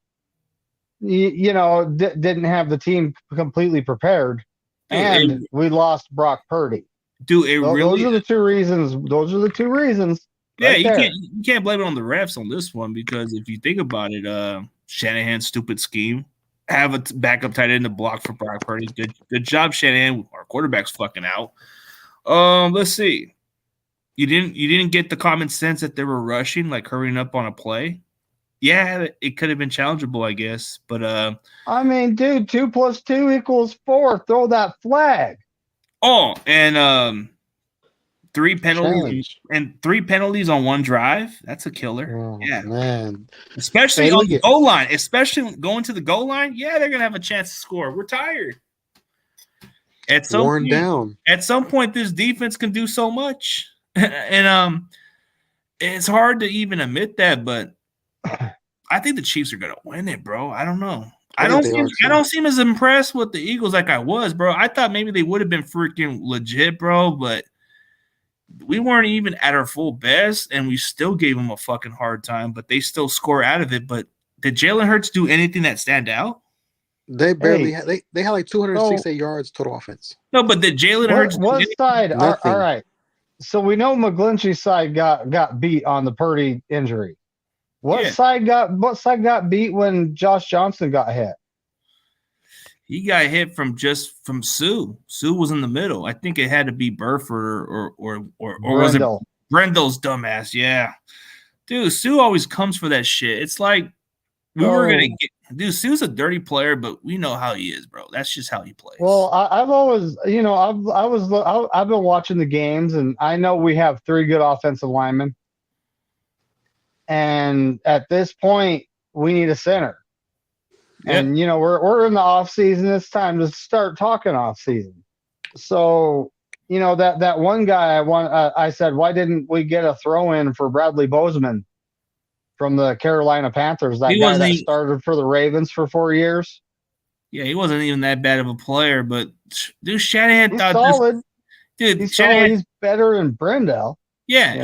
didn't have the team completely prepared, Dude, and we lost Brock Purdy. Dude, it really. Those are the two reasons. Those are the two reasons. Yeah, right you there. can't blame it on the refs on this one because if you think about it, Shanahan's stupid scheme, have a backup tight end to block for Brock Purdy. Good job, Shanahan. Our quarterback's fucking out. Let's see. You didn't get the common sense that they were rushing, like hurrying up on a play. Yeah, it could have been challengeable, I guess. But I mean, dude, 2 + 2 = 4. Throw that flag. oh, and 3 penalties Challenge. and 3 penalties on one drive. That's a killer. Oh, Yeah. man. Especially Hey, on look the at- goal line, especially going to the goal line. Yeah, they're gonna have a chance to score. We're tired. At some point, this defense can do so much, and it's hard to even admit that. But I think the Chiefs are gonna win it, bro. I don't know. I don't seem as impressed with the Eagles like I was, bro. I thought maybe they would have been freaking legit, bro, but we weren't even at our full best, and we still gave them a fucking hard time, but they still score out of it. But did Jalen Hurts do anything that stand out? They barely had they had like 268 yards total offense. No, but did Jalen Hurts What side? All Nothing. right. So we know McGlinchey's side got beat on the Purdy injury. What side got beat when Josh Johnson got hit? He got hit from Sue. Sue was in the middle. I think it had to be Burford or was it Brendel's dumbass? Yeah, dude. Sue always comes for that shit. It's like we were gonna get. Dude, Sue's a dirty player, but we know how he is, bro. That's just how he plays. Well, I've always, I've been watching the games, and I know we have 3 good offensive linemen. And at this point, we need a center. Yep. And we're in the off season. It's time to start talking off season. So that one guy I said, why didn't we get a throw in for Bradley Bozeman from the Carolina Panthers? That guy that started for the Ravens for 4 years. Yeah, he wasn't even that bad of a player, but dude, Shanahan he's thought solid. Dude, Shanahan, he's better than Brendel. Yeah,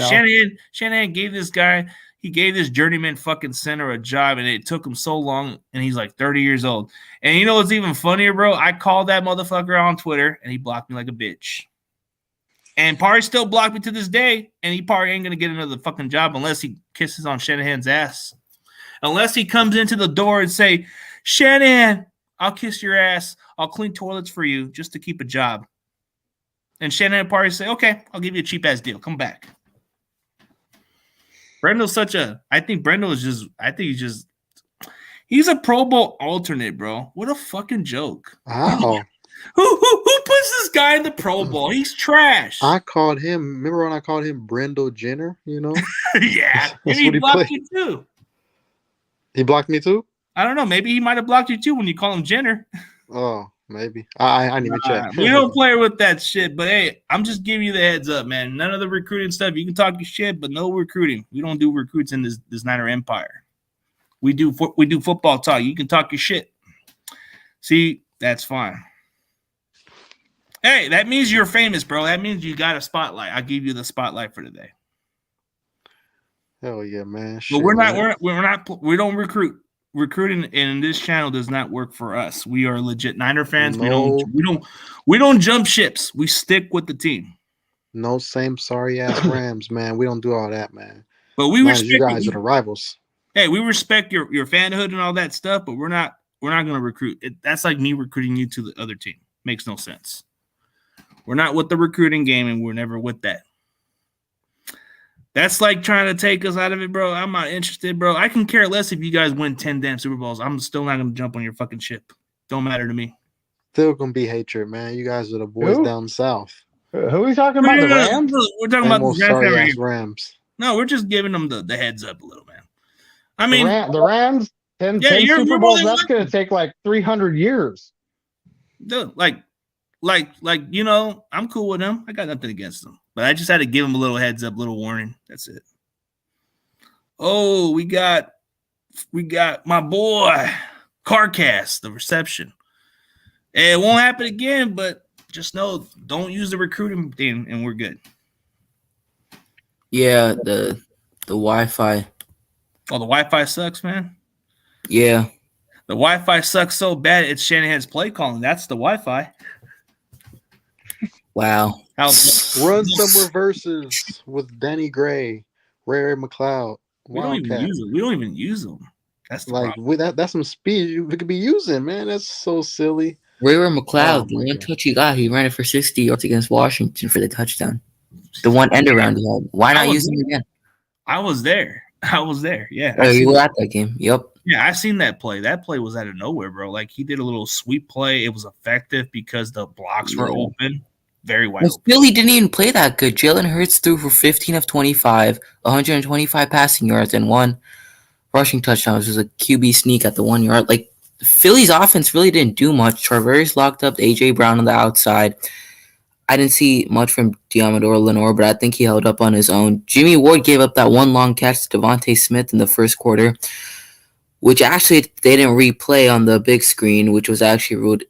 Shanahan gave this guy. He gave this journeyman fucking center a job, and it took him so long, and he's like 30 years old. And you know what's even funnier, bro? I called that motherfucker on Twitter, and he blocked me like a bitch. And Parry still blocked me to this day, and he probably ain't going to get another fucking job unless he kisses on Shanahan's ass. Unless he comes into the door and say, Shanahan, I'll kiss your ass. I'll clean toilets for you just to keep a job. And Shanahan Parry say, okay, I'll give you a cheap-ass deal. Come back. He's a Pro Bowl alternate, bro. What a fucking joke. Wow. Who puts this guy in the Pro Bowl? He's trash. I called him, remember when I called him Brendel Jenner, Yeah. And he blocked you too. He blocked me too? I don't know. Maybe he might have blocked you too when you call him Jenner. Oh, maybe. I didn't even check. We don't play with that shit, but hey, I'm just giving you the heads up, man. None of the recruiting stuff. You can talk your shit, but no recruiting. We don't do recruits in this Niner Empire. We do football talk. You can talk your shit. See, that's fine. Hey, that means you're famous, bro. That means you got a spotlight. I'll give you the spotlight for today. Hell yeah, man. But we don't recruit. Recruiting in this channel does not work for us. We are legit Niner fans. No. We don't jump ships. We stick with the team. No same sorry ass Rams, man. We don't do all that, man. But we respect you guys are the rivals. Hey, we respect your fanhood and all that stuff, but we're not going to recruit. That's like me recruiting you to the other team. Makes no sense. We're not with the recruiting game, and we're never with that. That's like trying to take us out of it, bro. I'm not interested, bro. I can care less if you guys win 10 damn Super Bowls. I'm still not going to jump on your fucking ship. Don't matter to me. Still going to be hatred, man. You guys are the boys down south. Who are we talking about? The Rams? We're talking about the Rams. No, we're just giving them the heads up a little, man. I mean, the Rams, 10 Super Bowls, that's going to take like 300 years. Dude, I'm cool with them. I got nothing against them. But I just had to give them a little heads up, little warning. That's it. Oh, we got my boy, CarCast, the reception. It won't happen again, but just know, don't use the recruiting thing, and we're good. Yeah, the Wi-Fi. Oh, the Wi-Fi sucks, man. Yeah. The Wi-Fi sucks so bad, it's Shanahan's play calling. That's the Wi-Fi. Wow. Run some reverses with Danny Gray, Ray McLeod. We don't even use them. We don't even use them. That's the like problem. that's some speed we could be using, man. That's so silly. Ray McLeod, Oh, the my one God. touch he got, he ran it for 60 yards against Washington for the touchdown. The one end around he had. Why not use him again? I was there. Yeah. Oh, you were at that game. Yep. Yeah, I seen that play. That play was out of nowhere, bro. Like, he did a little sweep play. It was effective because the blocks were open. Very wide open. Philly didn't even play that good. Jalen Hurts threw for 15 of 25, 125 passing yards, and 1 rushing touchdown. It was a QB sneak at the 1 yard. Like, Philly's offense really didn't do much. Charverius locked up A.J. Brown on the outside. I didn't see much from Diamador Lenore, but I think he held up on his own. Jimmy Ward gave up that one long catch to Devontae Smith in the first quarter, which actually they didn't replay on the big screen, which was actually ruled.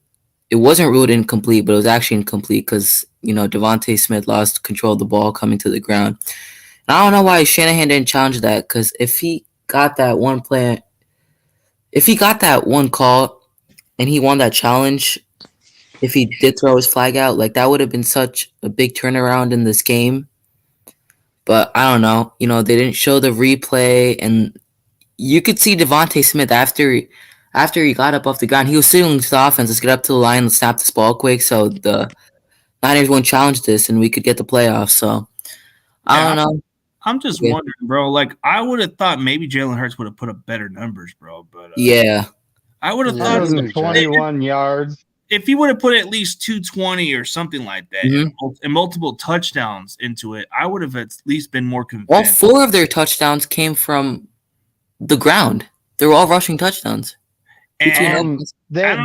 It wasn't ruled incomplete, but it was actually incomplete because, Devontae Smith lost control of the ball coming to the ground. And I don't know why Shanahan didn't challenge that, because if he got that one call and he won that challenge, if he did throw his flag out, like, that would have been such a big turnaround in this game. But I don't know. They didn't show the replay, and you could see Devontae Smith after he got up off the ground, he was signaling to the offense, let's get up to the line, let's snap this ball quick, so the Niners won't challenge this, and we could get the playoffs. So I don't know. I'm just wondering, bro. Like, I would have thought maybe Jalen Hurts would have put up better numbers, bro. But yeah, I would have thought 121 yards. If he would have put at least 220 or something like that, and multiple touchdowns into it, I would have at least been more convinced. All 4 of their touchdowns came from the ground. They were all rushing touchdowns. And they had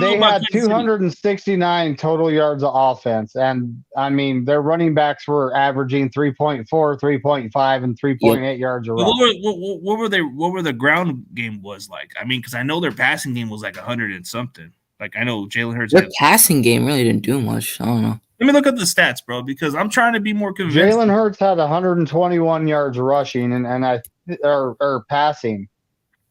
269 total yards of offense. And, I mean, their running backs were averaging 3.4, 3.5, and 3.8 yards a rush. What were the ground game was like? I mean, because I know their passing game was like 100 and something. Like, I know Jalen Hurts. Their passing game really didn't do much. I don't know. Let me look at the stats, bro, because I'm trying to be more convinced. Jalen Hurts had 121 yards rushing or passing.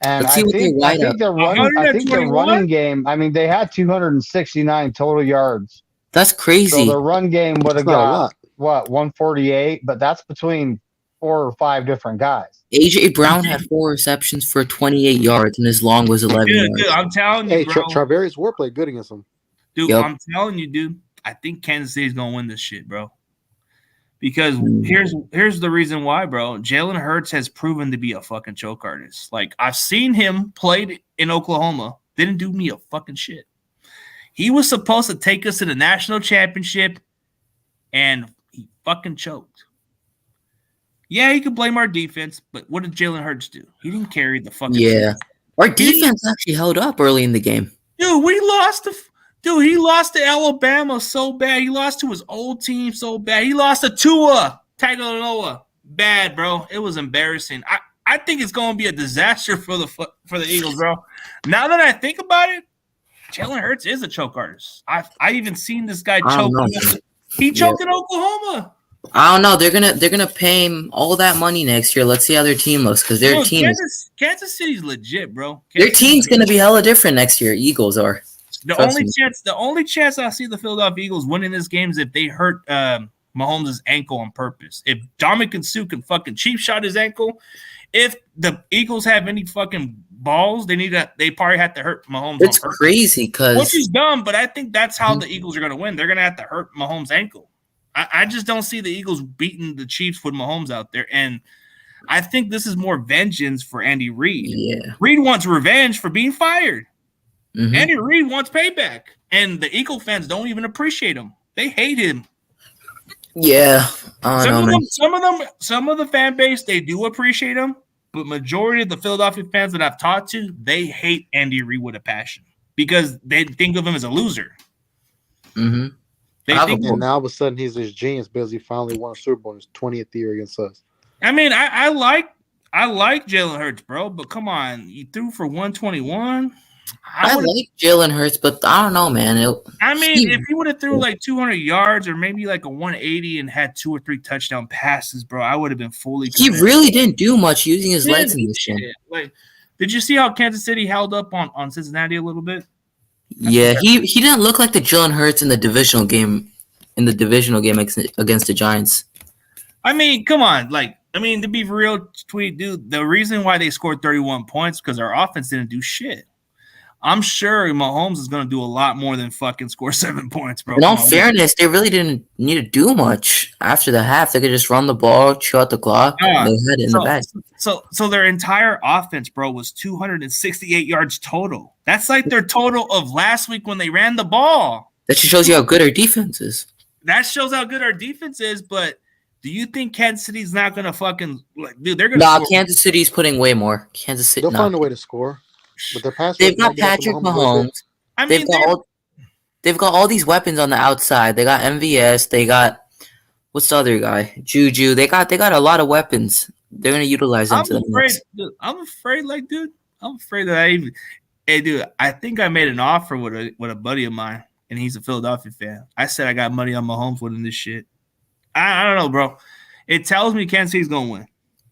And I think their running game, I mean, they had 269 total yards. That's crazy. So the run game would have got, 148? But that's between 4 or 5 different guys. A.J. Brown had 4 receptions for 28 yards, and his long was 11 yards. Dude, I'm telling you, bro. Charverius Ward played good against him. Dude, I'm telling you, dude. I think Kansas City's going to win this shit, bro. Because here's the reason why, bro. Jalen Hurts has proven to be a fucking choke artist. Like, I've seen him played in Oklahoma. Didn't do me a fucking shit. He was supposed to take us to the national championship, and he fucking choked. Yeah, he could blame our defense, but what did Jalen Hurts do? He didn't carry the fucking team. Our defense actually held up early in the game. Dude, he lost to Alabama so bad. He lost to his old team so bad. He lost to Tua Tagovailoa. Bad, bro. It was embarrassing. I think it's going to be a disaster for the Eagles, bro. Now that I think about it, Jalen Hurts is a choke artist. I even seen this guy choke. He choked in Oklahoma. I don't know. They're gonna pay him all that money next year. Let's see how their team looks, because their team Kansas City's legit, bro. Their team's gonna be hella different next year. Eagles are. The only chance I see the Philadelphia Eagles winning this game is if they hurt Mahomes' ankle on purpose. If Dominican Sue can fucking cheap shot his ankle, if the Eagles have any fucking balls, they probably have to hurt Mahomes. It's crazy, which is dumb, but I think that's how the Eagles are gonna win. They're gonna have to hurt Mahomes' ankle. I just don't see the Eagles beating the Chiefs with Mahomes out there. And I think this is more vengeance for Andy Reid. Yeah. Reid wants revenge for being fired. Mm-hmm. Andy Reid wants payback. And the Eagle fans don't even appreciate him. They hate him. Yeah. Some of the fan base, they do appreciate him. But majority of the Philadelphia fans that I've talked to, they hate Andy Reid with a passion. Because they think of him as a loser. Mm-hmm. And now all of a sudden he's this genius because he finally won a Super Bowl in his 20th year against us. I mean, I like Jalen Hurts, bro, but come on, you threw for 121. I like Jalen Hurts, but I don't know, man. If he would have threw like 200 yards or maybe like a 180 and had 2 or 3 touchdown passes, bro, I would have been fully convinced. He really didn't do much using his legs in this game. Like, did you see how Kansas City held up on Cincinnati a little bit? Yeah, he didn't look like the Jalen Hurts in the divisional game against the Giants. I mean, come on. To be real, Tweet, dude, the reason why they scored 31 points because our offense didn't do shit. I'm sure Mahomes is going to do a lot more than fucking score 7 points, bro. In all fairness, they really didn't need to do much after the half. They could just run the ball, chew out the clock. They had it in the bag. So their entire offense, bro, was 268 yards total. That's like their total of last week when they ran the ball. That just shows you how good our defense is. That shows how good our defense is, but do you think Kansas City's not going to fucking dude? They're going to. Nah, Kansas City's putting way more. Kansas City. They'll find a way to score. But their pass they've got Patrick Mahomes. They've got all these weapons on the outside. They got MVS. They got what's the other guy? Juju. They got a lot of weapons. They're gonna utilize them. I'm afraid that hey, dude, I think I made an offer with a buddy of mine, and he's a Philadelphia fan. I said I got money on Mahomes winning this shit. I don't know, bro. It tells me Kansas City's gonna win.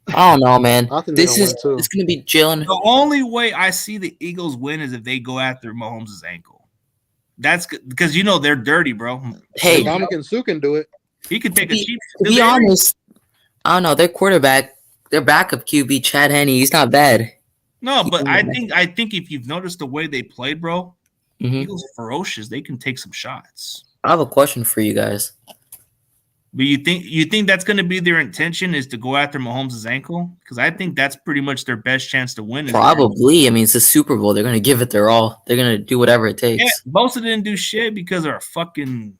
I don't know, man. It's gonna be Jalen. The only way I see the Eagles win is if they go after Mahomes' ankle. That's because they're dirty, bro. Hey, Dominican Sue can do it. He could take a cheap. To be honest, I don't know. Their quarterback, their backup QB, Chad Henne, he's not bad. No, but I think if you've noticed the way they played, bro, Eagles are ferocious. They can take some shots. I have a question for you guys. But you think that's going to be their intention is to go after Mahomes' ankle? Because I think that's pretty much their best chance to win. Probably. I mean, it's the Super Bowl. They're going to give it their all. They're going to do whatever it takes. Yeah, Bosa didn't do shit because they're a fucking.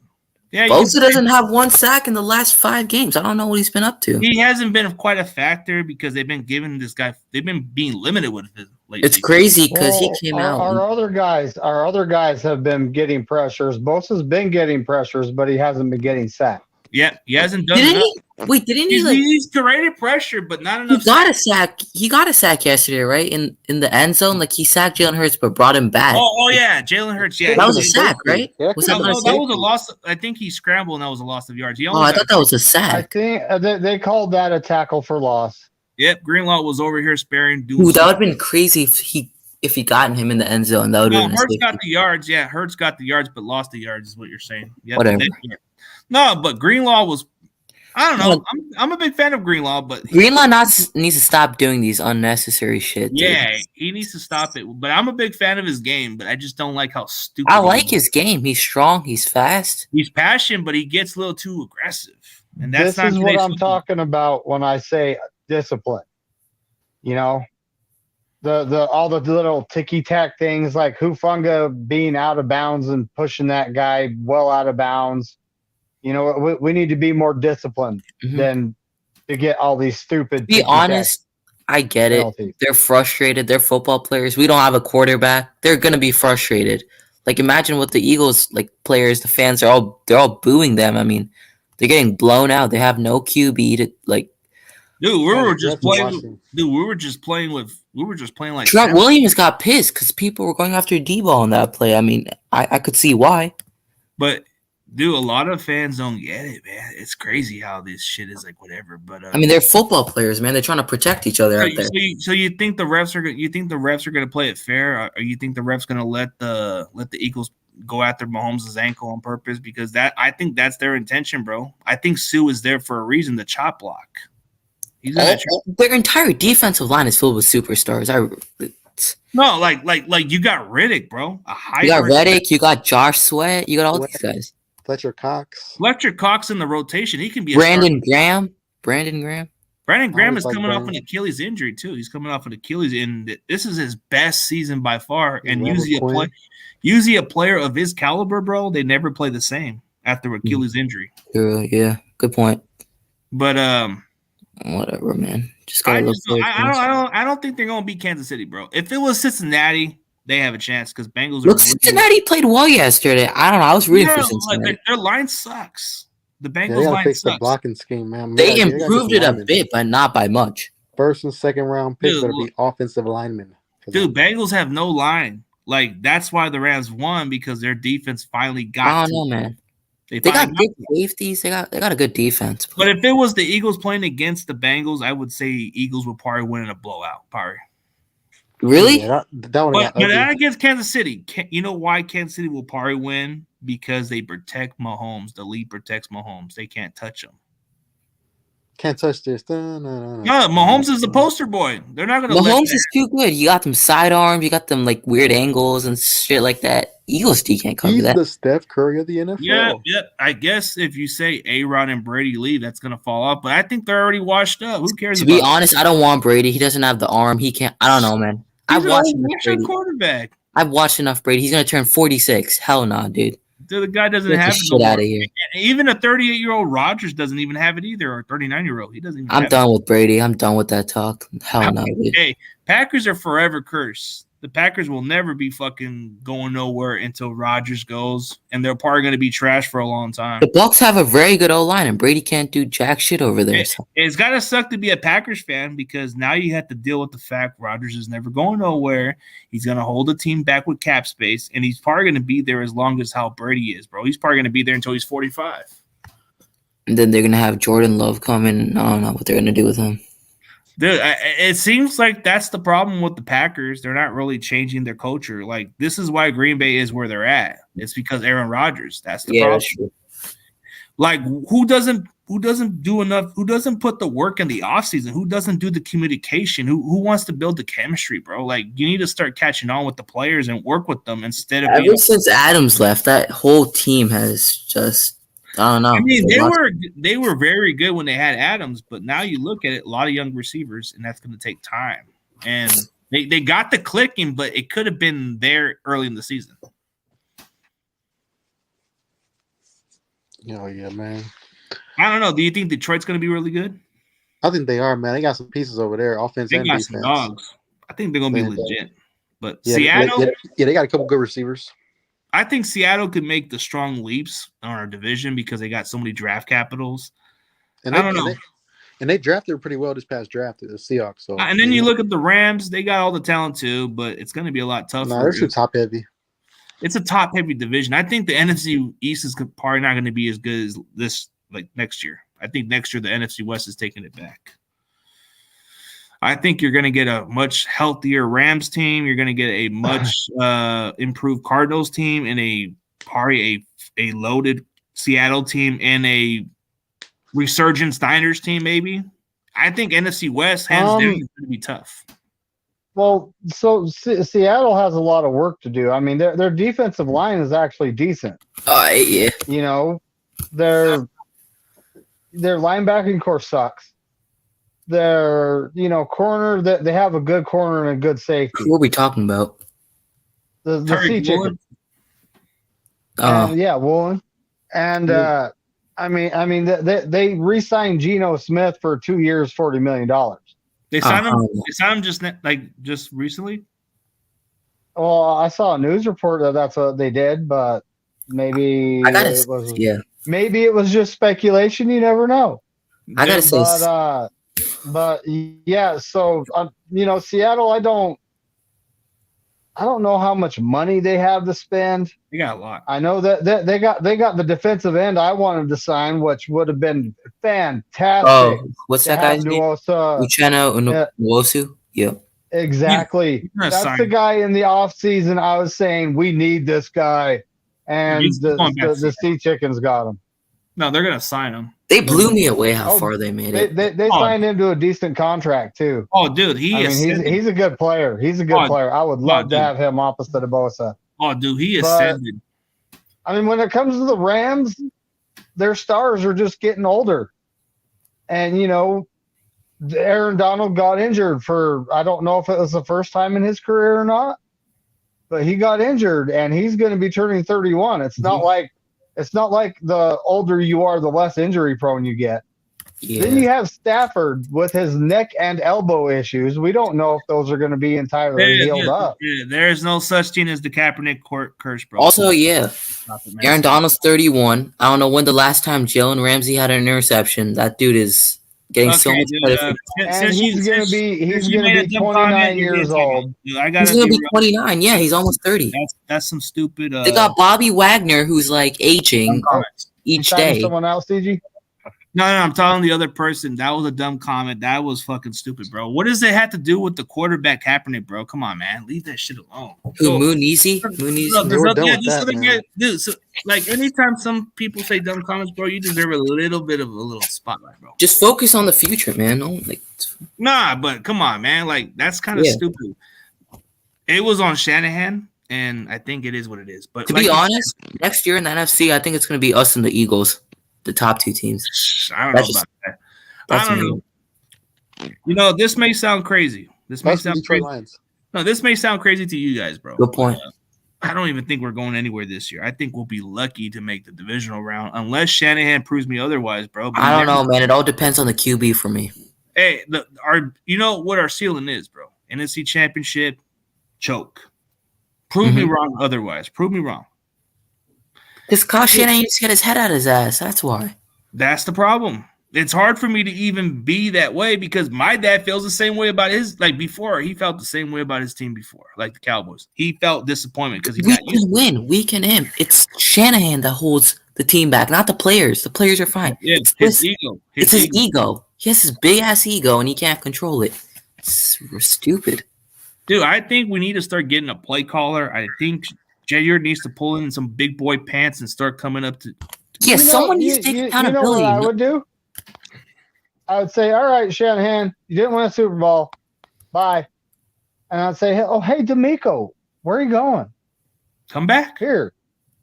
Yeah, Bosa doesn't have 1 sack in the last 5 games. I don't know what he's been up to. He hasn't been quite a factor because they've been giving this guy. They've been being limited with him lately. It's crazy because he came out. Our other guys have been getting pressures. Bosa's been getting pressures, but he hasn't been getting sacked. Yeah, he hasn't done enough. Didn't he? He's created pressure, but not enough. He got a sack yesterday, right? In the end zone, like he sacked Jalen Hurts, but brought him back. Oh yeah, Jalen Hurts. Yeah, that was a sack, right? Yeah, that was a loss. I think he scrambled, and that was a loss of yards. I thought that was a sack. I think they called that a tackle for loss. Yep, Greenlaw was over here sparing. Ooh, that would have been crazy if he gotten him in the end zone. That would have been. Hurts got the yards. Yeah, Hurts got the yards, but lost the yards. Is what you're saying? Yep, whatever. No, but Greenlaw was. I don't know. I'm a big fan of Greenlaw, but Greenlaw needs to stop doing these unnecessary shit. Yeah, dude. He needs to stop it. But I'm a big fan of his game, but I just don't like how stupid. I like his game. He's strong. He's fast. He's passionate, but he gets a little too aggressive, and this is what I'm talking about when I say discipline. You know, all the little ticky tack things like Hufanga being out of bounds and pushing that guy well out of bounds. You know, we need to be more disciplined than to get all these stupid. To be honest, I get penalties. It. They're frustrated. They're football players. We don't have a quarterback. They're gonna be frustrated. Like imagine what the Eagles players, the fans they're all booing them. I mean, they're getting blown out. They have no QB to like. Dude, we were just playing like Trent Williams got pissed because people were going after D-ball on that play. I mean, I could see why. But dude, a lot of fans don't get it, man. It's crazy how this shit is like whatever. But I mean, they're football players, man. They're trying to protect each other out there. So you think the refs are going to play it fair, or you think the refs going to let the Eagles go after Mahomes' ankle on purpose? Because I think that's their intention, bro. I think Sue is there for a reason, the chop block. Their entire defensive line is filled with superstars. No, like you got Riddick, bro. You got Riddick. You got Josh Sweat. You got all these guys. Fletcher Cox in the rotation. He can be Brandon Graham. Brandon Graham is coming off an Achilles injury too. He's coming off an Achilles, and this is his best season by far. And usually a player of his caliber, bro, they never play the same after Achilles injury. Yeah, good point. But whatever, man. I don't think they're gonna beat Kansas City, bro. If it was Cincinnati, they have a chance because Bengals. Cincinnati played well yesterday. I don't know. I was rooting for Cincinnati. Their line sucks. The Bengals line fix sucks. The blocking scheme, man. They improved it a bit, but not by much. First and second round picks better be offensive linemen. Dude, Bengals have no line. Like that's why the Rams won because their defense finally got. I don't know, man. They got good safeties. They got a good defense. But if it was the Eagles playing against the Bengals, I would say Eagles would probably win in a blowout. Probably. Really? Yeah, that one but not against Kansas City. You know why Kansas City will probably win? Because they protect Mahomes. The league protects Mahomes. They can't touch him. Can't touch this. No, Mahomes is the poster boy. They're not going to. Mahomes is too good. You got them sidearms. You got them like weird angles and shit like that. Eagles D can't cover that. He's the Steph Curry of the NFL. Yeah. I guess if you say A-Rod and Brady leave, that's going to fall off. But I think they're already washed up. Who cares? To be honest, I don't want Brady. He doesn't have the arm. He can't. I don't know, man. He's a quarterback. I've watched enough Brady. He's going to turn 46. Hell no, dude. Dude, the guy doesn't have shit out of here. Even a 38-year-old Rodgers doesn't even have it either, or a 39-year-old. He doesn't even I'm done with Brady. I'm done with that talk. Hell no, dude. Hey, Packers are forever cursed. The Packers will never be fucking going nowhere until Rodgers goes, and they're probably going to be trash for a long time. The Bucs have a very good O-line, and Brady can't do jack shit over there. It's got to suck to be a Packers fan because now you have to deal with the fact Rodgers is never going nowhere. He's going to hold the team back with cap space, and he's probably going to be there as long as how Brady is, bro. He's probably going to be there until he's 45. And then they're going to have Jordan Love come in, and I don't know what they're going to do with him. Dude, it seems like that's the problem with the Packers. They're not really changing their culture. Like, this is why Green Bay is where they're at. It's because Aaron Rodgers. That's the problem. That's true. Like, who doesn't do enough? Who doesn't put the work in the offseason? Who doesn't do the communication? Who wants to build the chemistry, bro? Like, you need to start catching on with the players and work with them instead of ever since Adams left, that whole team has just I don't know. I mean, they were very good when they had Adams, but now you look at it, a lot of young receivers, and that's going to take time. And they got the clicking, but it could have been there early in the season. Oh, yeah, man. I don't know. Do you think Detroit's going to be really good? I think they are, man. They got some pieces over there, offense and defense. Some dogs. I think they're going to be legit. But yeah, Seattle? Yeah, they got a couple good receivers. I think Seattle could make the strong leaps on our division because they got so many draft capitals. And I don't know. And they drafted pretty well this past draft, the Seahawks. So, and then you look at the Rams; they got all the talent too, but it's going to be a lot tougher. No, they're too top heavy. It's a top heavy division. I think the NFC East is probably not going to be as good as this like next year. I think next year the NFC West is taking it back. I think you're going to get a much healthier Rams team. You're going to get a much improved Cardinals team and probably a loaded Seattle team and a resurgent Steiners team, maybe. I think NFC West hands down is going to be tough. Well, so Seattle has a lot of work to do. I mean, their defensive line is actually decent. Yeah. You know, their linebacking core sucks. Their corner that they have a good corner and a good safety. What are we talking about? The sea chicken. Yeah, Woolen. And I mean they re-signed Geno Smith for 2 years, $40 million. They signed him. They signed him just recently. Well, I saw a news report that that's what they did, but maybe maybe it was just speculation. You never know. I gotta say. But yeah, so Seattle, I don't know how much money they have to spend. They got a lot. I know that they got the defensive end I wanted to sign, which would have been fantastic. Oh, what's that guy's name? Uchenna Nwosu? Yeah. Exactly. That's the guy in the offseason I was saying we need this guy, and the Sea Chickens got him. No, they're gonna sign him. They blew me away how far they made it. They signed him to a decent contract too. Oh, dude, he's a good player. He's a good player. I would love to have him opposite of Bosa. Oh, dude, he ascended. I mean, when it comes to the Rams, their stars are just getting older, and Aaron Donald got injured for I don't know if it was the first time in his career or not, but he got injured, and he's going to be turning 31. It's not like the older you are, the less injury prone you get. Yeah. Then you have Stafford with his neck and elbow issues. We don't know if those are going to be entirely healed up. Yeah, there is no such thing as the Kaepernick curse, bro. Also, Aaron Donald's 31. I don't know when the last time Jalen Ramsey had an interception. That dude is getting so much dude, credit for And he's gonna be 29 years old. Dude, I He's gotta gonna be be real. 29. Yeah, he's almost 30. That's some stupid. They got Bobby Wagner, who's like aging comments. You each talking to day. someone else, DG? No, I'm telling the other person that was a dumb comment. That was fucking stupid, bro. What does it have to do with the quarterback Kaepernick, bro? Come on, man, leave that shit alone. Who, So, Mooney? We're done with that, man. Dude, so, like anytime some people say dumb comments, bro, you deserve a little bit of a little spotlight, bro. Just focus on the future, man. Nah, but come on, man. Like that's kind of stupid. It was on Shanahan, and I think it is what it is. But to be honest, next year in the NFC, I think it's going to be us and the Eagles, the top two teams. I don't know about that. I don't know. You know, this may sound crazy. This may sound crazy. No, this may sound crazy to you guys, bro. Good point. I don't even think we're going anywhere this year. I think we'll be lucky to make the divisional round, unless Shanahan proves me otherwise, bro. I don't know, man. It all depends on the QB for me. Hey, you know what our ceiling is, bro? NFC Championship, choke. Prove me wrong otherwise. Prove me wrong. Because Kyle Shanahan needs to get his head out of his ass. That's why. That's the problem. It's hard for me to even be that way because my dad feels the same way about his, like before. He felt the same way about his team before, like the Cowboys. He felt disappointment because we can win. We can him. It's Shanahan that holds the team back, not the players. The players are fine. Yeah, it's his ego. It's his ego. He has his big ass ego and he can't control it. It's stupid. Dude, I think we need to start getting a play caller. I think Jair needs to pull in some big boy pants and start coming up to. Yeah, someone needs to take accountability. You know what I would do? I would say, all right, Shanahan, you didn't win a Super Bowl. Bye. And I'd say, oh, hey, D'Amico, where are you going? Come back. Here.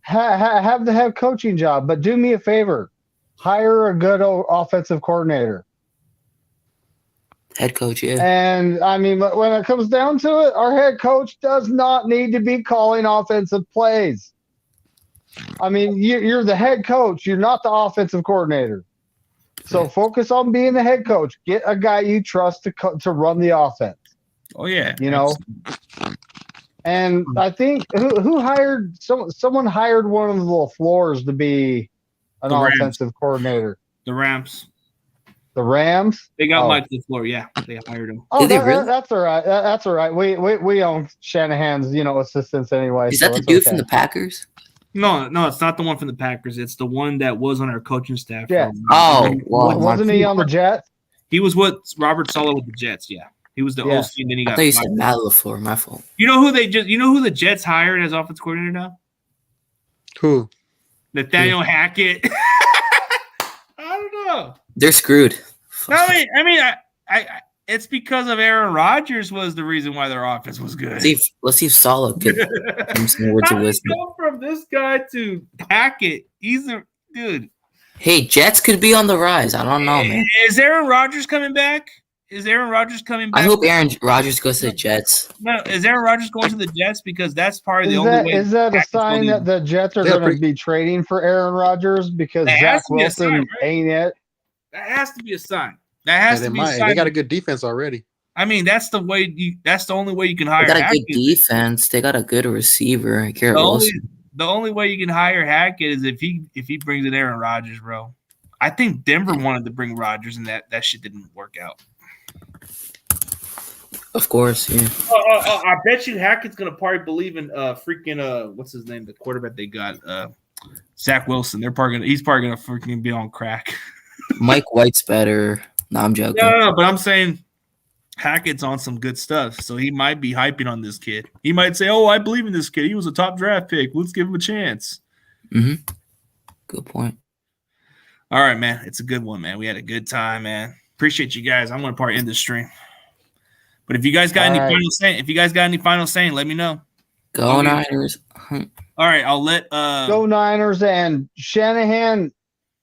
Have the head coaching job, but do me a favor. Hire a good offensive coordinator. Head coach, yeah. And, I mean, when it comes down to it, our head coach does not need to be calling offensive plays. I mean, you're the head coach. You're not the offensive coordinator. So focus on being the head coach. Get a guy you trust to run the offense. Oh yeah, you know. And I think who hired someone hired one of the LaFleurs to be an offensive coordinator. The Rams. The Rams. They got Mike LaFleur. Yeah, they hired him. Oh, that's all right. That's all right. We own Shanahan's assistants anyway. Is that the dude from the Packers? No, it's not the one from the Packers. It's the one that was on our coaching staff. Yeah. Wasn't he on the Jets? He was with Robert Saleh with the Jets. Yeah, he was the OC, and then he got. I thought you said Matt LaFleur. My fault. You know who the Jets hired as offensive coordinator now? Who? Nathaniel Hackett. I don't know. They're screwed. I mean, it's because of Aaron Rodgers was the reason why their offense was good. Let's see if Saleh could give some words of wisdom. Go from this guy to Hackett. He's a dude. Hey, Jets could be on the rise. I don't know, man. Is Aaron Rodgers coming back? I hope Aaron Rodgers goes to the Jets. No, is Aaron Rodgers going to the Jets? Because that's probably the only way. Is that a sign that the Jets are going to be trading for Aaron Rodgers because Zach Wilson ain't it? That has to be a sign. That has to be a sign. They got a good defense already. I mean, that's the way. That's the only way you can hire. They got a good defense. They got a good receiver. Garrett Wilson. The only way you can hire Hackett is if he brings in Aaron Rodgers, bro. I think Denver wanted to bring Rodgers, and that shit didn't work out. Of course, yeah. I bet you Hackett's gonna probably believe in freaking what's his name, the quarterback they got, Zach Wilson. He's probably gonna freaking be on crack. Mike White's better. No, I'm joking. No, but I'm saying Hackett's on some good stuff, so he might be hyping on this kid. He might say, "Oh, I believe in this kid. He was a top draft pick. Let's give him a chance." Mm-hmm. Good point. All right, man. It's a good one, man. We had a good time, man. Appreciate you guys. I'm gonna probably end the stream. But if you guys got any final saying, let me know. Go Niners. All right, I'll let Go Niners and Shanahan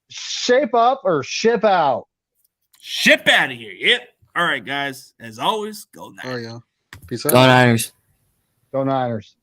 shape up or ship out. Ship out of here. Yep. All right, guys. As always, go Niners. Oh yeah. Peace out. Go Niners. Go Niners.